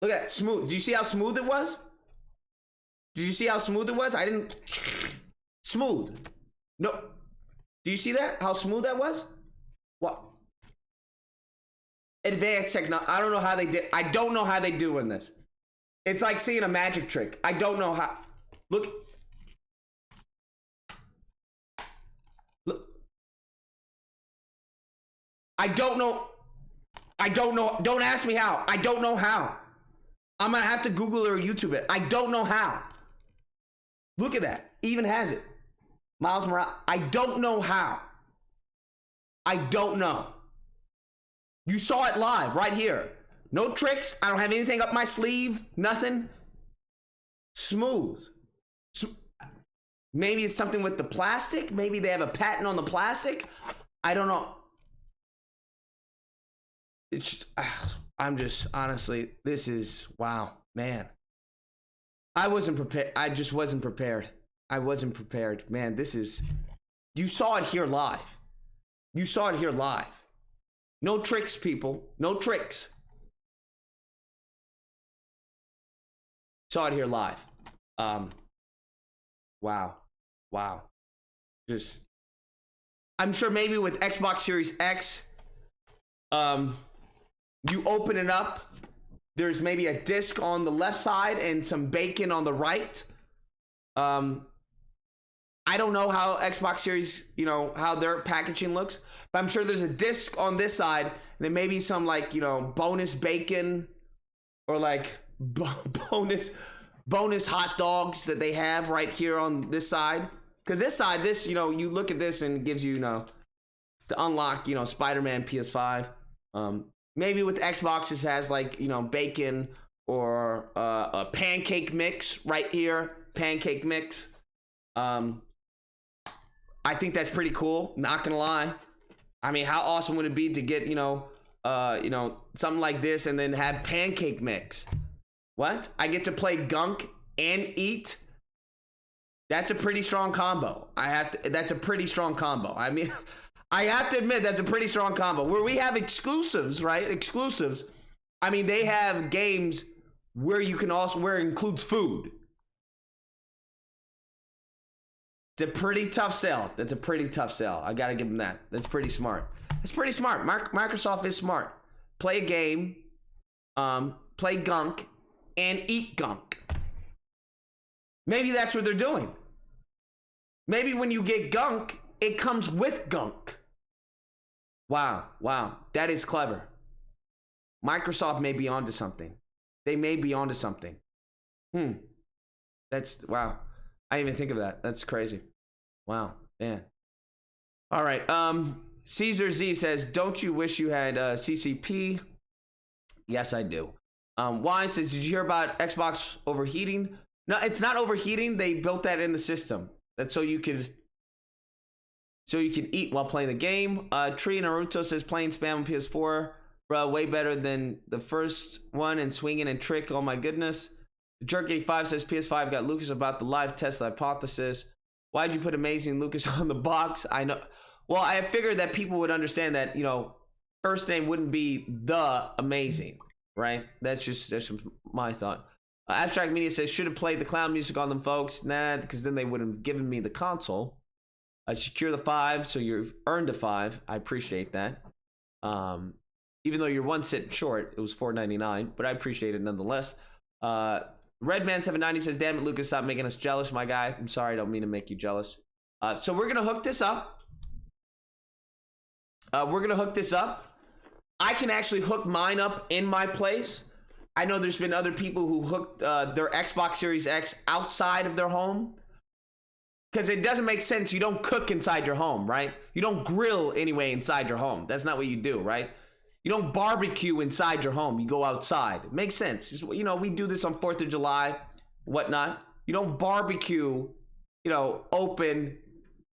Look at that, smooth. Do you see how smooth it was? Did you see how smooth it was? I didn't. Smooth. No. Do you see that? How smooth that was? What? Advanced technology. I don't know how they did. I don't know how they doing this. It's like seeing a magic trick. I don't know how. Look. I don't know. Don't ask me how. I don't know how. I'm gonna have to Google or YouTube it. I don't know how. Look at that. Even has it. Miles Morales. I don't know how. I don't know. You saw it live right here. No tricks. I don't have anything up my sleeve. Nothing. Smooth. Maybe it's something with the plastic. Maybe they have a patent on the plastic. I don't know. It's I'm just honestly, this is wow, man. I wasn't prepared. I just wasn't prepared. I wasn't prepared. Man, this is, you saw it here live. You saw it here live. No tricks, people. No tricks. Saw it here live. Wow. Just, I'm sure maybe with Xbox Series X, you open it up, there's maybe a disc on the left side and some bacon on the right. I don't know how Xbox Series, how their packaging looks, but I'm sure there's a disc on this side, and then maybe some bonus bacon or bonus hot dogs that they have right here on this side. Because this side, you look at this and it gives you, to unlock, Spider-Man PS5. Maybe with Xbox, it has bacon or a pancake mix right here. Pancake mix. I think that's pretty cool. Not gonna lie. I mean, how awesome would it be to get something like this and then have pancake mix? What? I get to play gunk and eat. That's a pretty strong combo. That's a pretty strong combo. I mean, I have to admit that's a pretty strong combo. Where we have exclusives, right? Exclusives. I mean, they have games where you can also, where it includes food. It's a pretty tough sell. That's a pretty tough sell. I gotta give them that. That's pretty smart. It's pretty smart. Microsoft is smart. Play a game, play gunk, and eat gunk. Maybe that's what they're doing. Maybe when you get gunk, it comes with gunk. Wow, that is clever. Microsoft may be onto something. They may be onto something. That's, wow. I didn't even think of that. That's crazy. Wow, man. All right, Caesar Z says, don't you wish you had CCP? Yes, I do. Y says, did you hear about Xbox overheating? No, it's not overheating. They built that in the system. That's so you can eat while playing the game. Tree Naruto says, playing spam on PS4, bro, way better than the first one, and swinging and trick. Oh my goodness. Jerk85 says, PS5 got Lucas about the live Tesla hypothesis. Why'd you put Amazing Lucas on the box? I know. Well, I figured that people would understand that, you know, first name wouldn't be the Amazing, right? That's just my thought. Abstract Media says, should have played the clown music on them, folks. Nah, because then they wouldn't have given me the console. Secure the 5, so you've earned a 5. I appreciate that. Even though you're one sitting short, it was $4.99, but I appreciate it nonetheless. Redman790 says, damn it, Lucas, stop making us jealous, my guy. I'm sorry, I don't mean to make you jealous. So we're gonna hook this up. I can actually hook mine up in my place. I know there's been other people who hooked their Xbox Series X outside of their home. Because it doesn't make sense. You don't cook inside your home, right? You don't grill anyway inside your home. That's not what you do, right? You don't barbecue inside your home. You go outside. It makes sense. Just, you know, we do this on 4th of July, whatnot. You don't barbecue, you know, open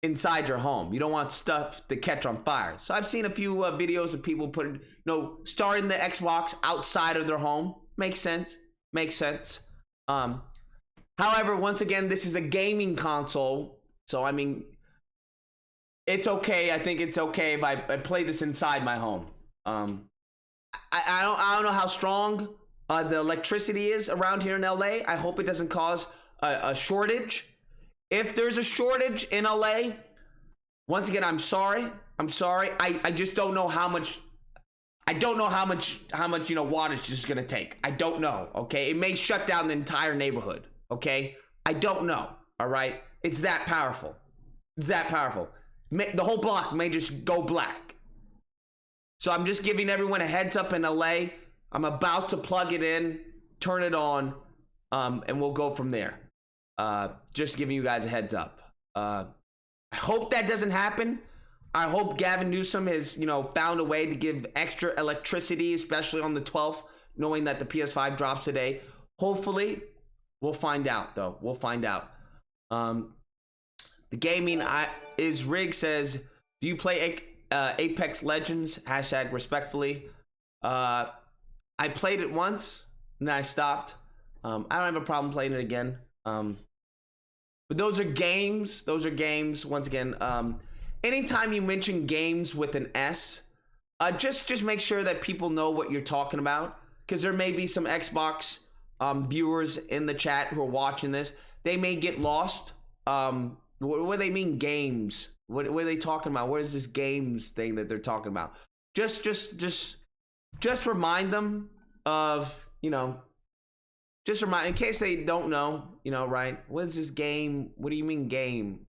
inside your home. You don't want stuff to catch on fire. So I've seen a few videos of people putting, you know, starting the Xbox outside of their home. Makes sense. Makes sense. However, once again, this is a gaming console. So, I mean, it's okay. I think it's okay if I play this inside my home. I don't know how strong the electricity is around here in LA. I hope it doesn't cause a shortage. If there's a shortage in LA, once again, I'm sorry. I just don't know how much. I don't know how much, you know, wattage this is going to take. I don't know. Okay. It may shut down the entire neighborhood. Okay. I don't know. All right. It's that powerful. The whole block may just go black. So I'm just giving everyone a heads up in LA. I'm about to plug it in, turn it on, and we'll go from there. Just giving you guys a heads up. I hope that doesn't happen. I hope Gavin Newsom has, you know, found a way to give extra electricity, especially on the 12th, knowing that the PS5 drops today. Hopefully, we'll find out, though. We'll find out. The gaming is Rig says, do you play Apex Legends? # respectfully. I played it once and then I stopped. I don't have a problem playing it again. But those are games. Once again, anytime you mention games with an S, just make sure that people know what you're talking about, because there may be some Xbox viewers in the chat who are watching this. They may get lost. What do they mean games? What are they talking about? What is this games thing that they're talking about? Just remind them of, you know, just remind, in case they don't know, you know, right? What is this game? What do you mean game?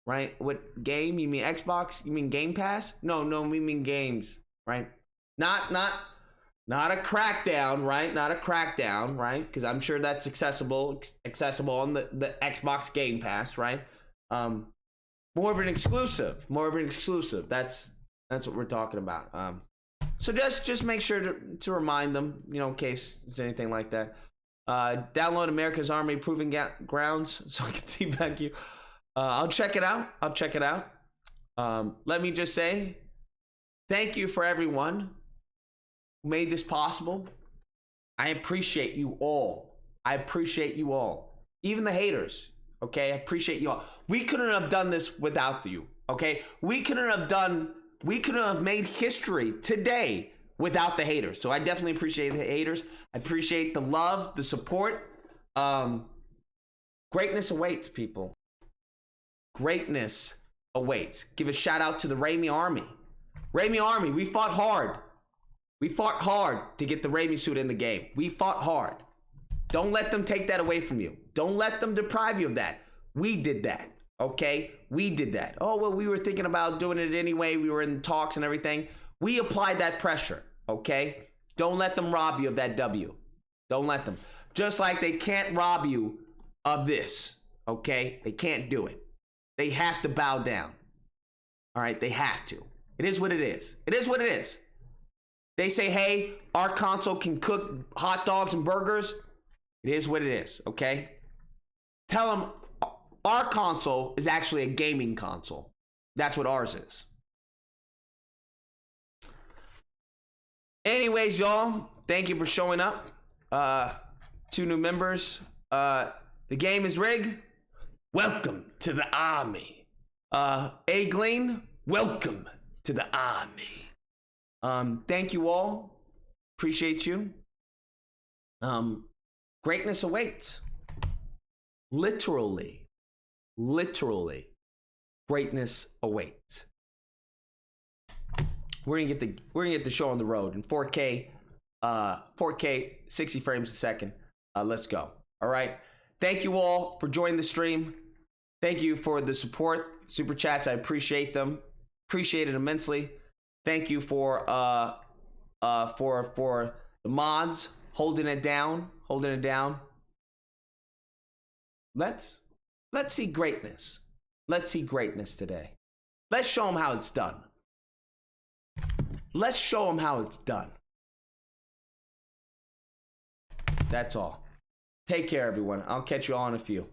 Right? What game? You mean Xbox? You mean Game Pass? No, we mean games, right? Not a crackdown, right? Not a crackdown, right? Because I'm sure that's accessible on the Xbox Game Pass, right? More of an exclusive. That's what we're talking about. So just make sure to remind them, you know, in case there's anything like that. Download America's Army Proving Grounds so I can teabag you. I'll check it out. Let me just say thank you for everyone who made this possible. I appreciate you all. Even the haters. Okay, I appreciate you all. We couldn't have done this without you. Okay, we couldn't have made history today without the haters. So I definitely appreciate the haters. I appreciate the love, the support. Greatness awaits, people. Greatness awaits. Give a shout out to the Raimi Army. Raimi Army, we fought hard. We fought hard to get the Raimi suit in the game. We fought hard. Don't let them take that away from you. Don't let them deprive you of that. We did that, okay? We did that. Oh, well, we were thinking about doing it anyway. We were in talks and everything. We applied that pressure, okay? Don't let them rob you of that W. Don't let them. Just like they can't rob you of this, okay? They can't do it. They have to bow down. All right, they have to. It is what it is. It is what it is. They say, hey, our console can cook hot dogs and burgers. It is what it is, okay? Tell them our console is actually a gaming console. That's what ours is. Anyways, y'all, thank you for showing up. 2 new members. The game is rigged. Welcome to the army. A Glean, welcome to the army. Thank you all. Appreciate you. Greatness awaits. Literally, greatness awaits. We're gonna get the show on the road in 4K, 60 frames a second. Let's go. All right. Thank you all for joining the stream. Thank you for the support, super chats. I appreciate them. Appreciate it immensely. Thank you for the mods holding it down. Let's see greatness. Let's see greatness today. Let's show them how it's done. Let's show them how it's done. That's all. Take care, everyone. I'll catch you all in a few.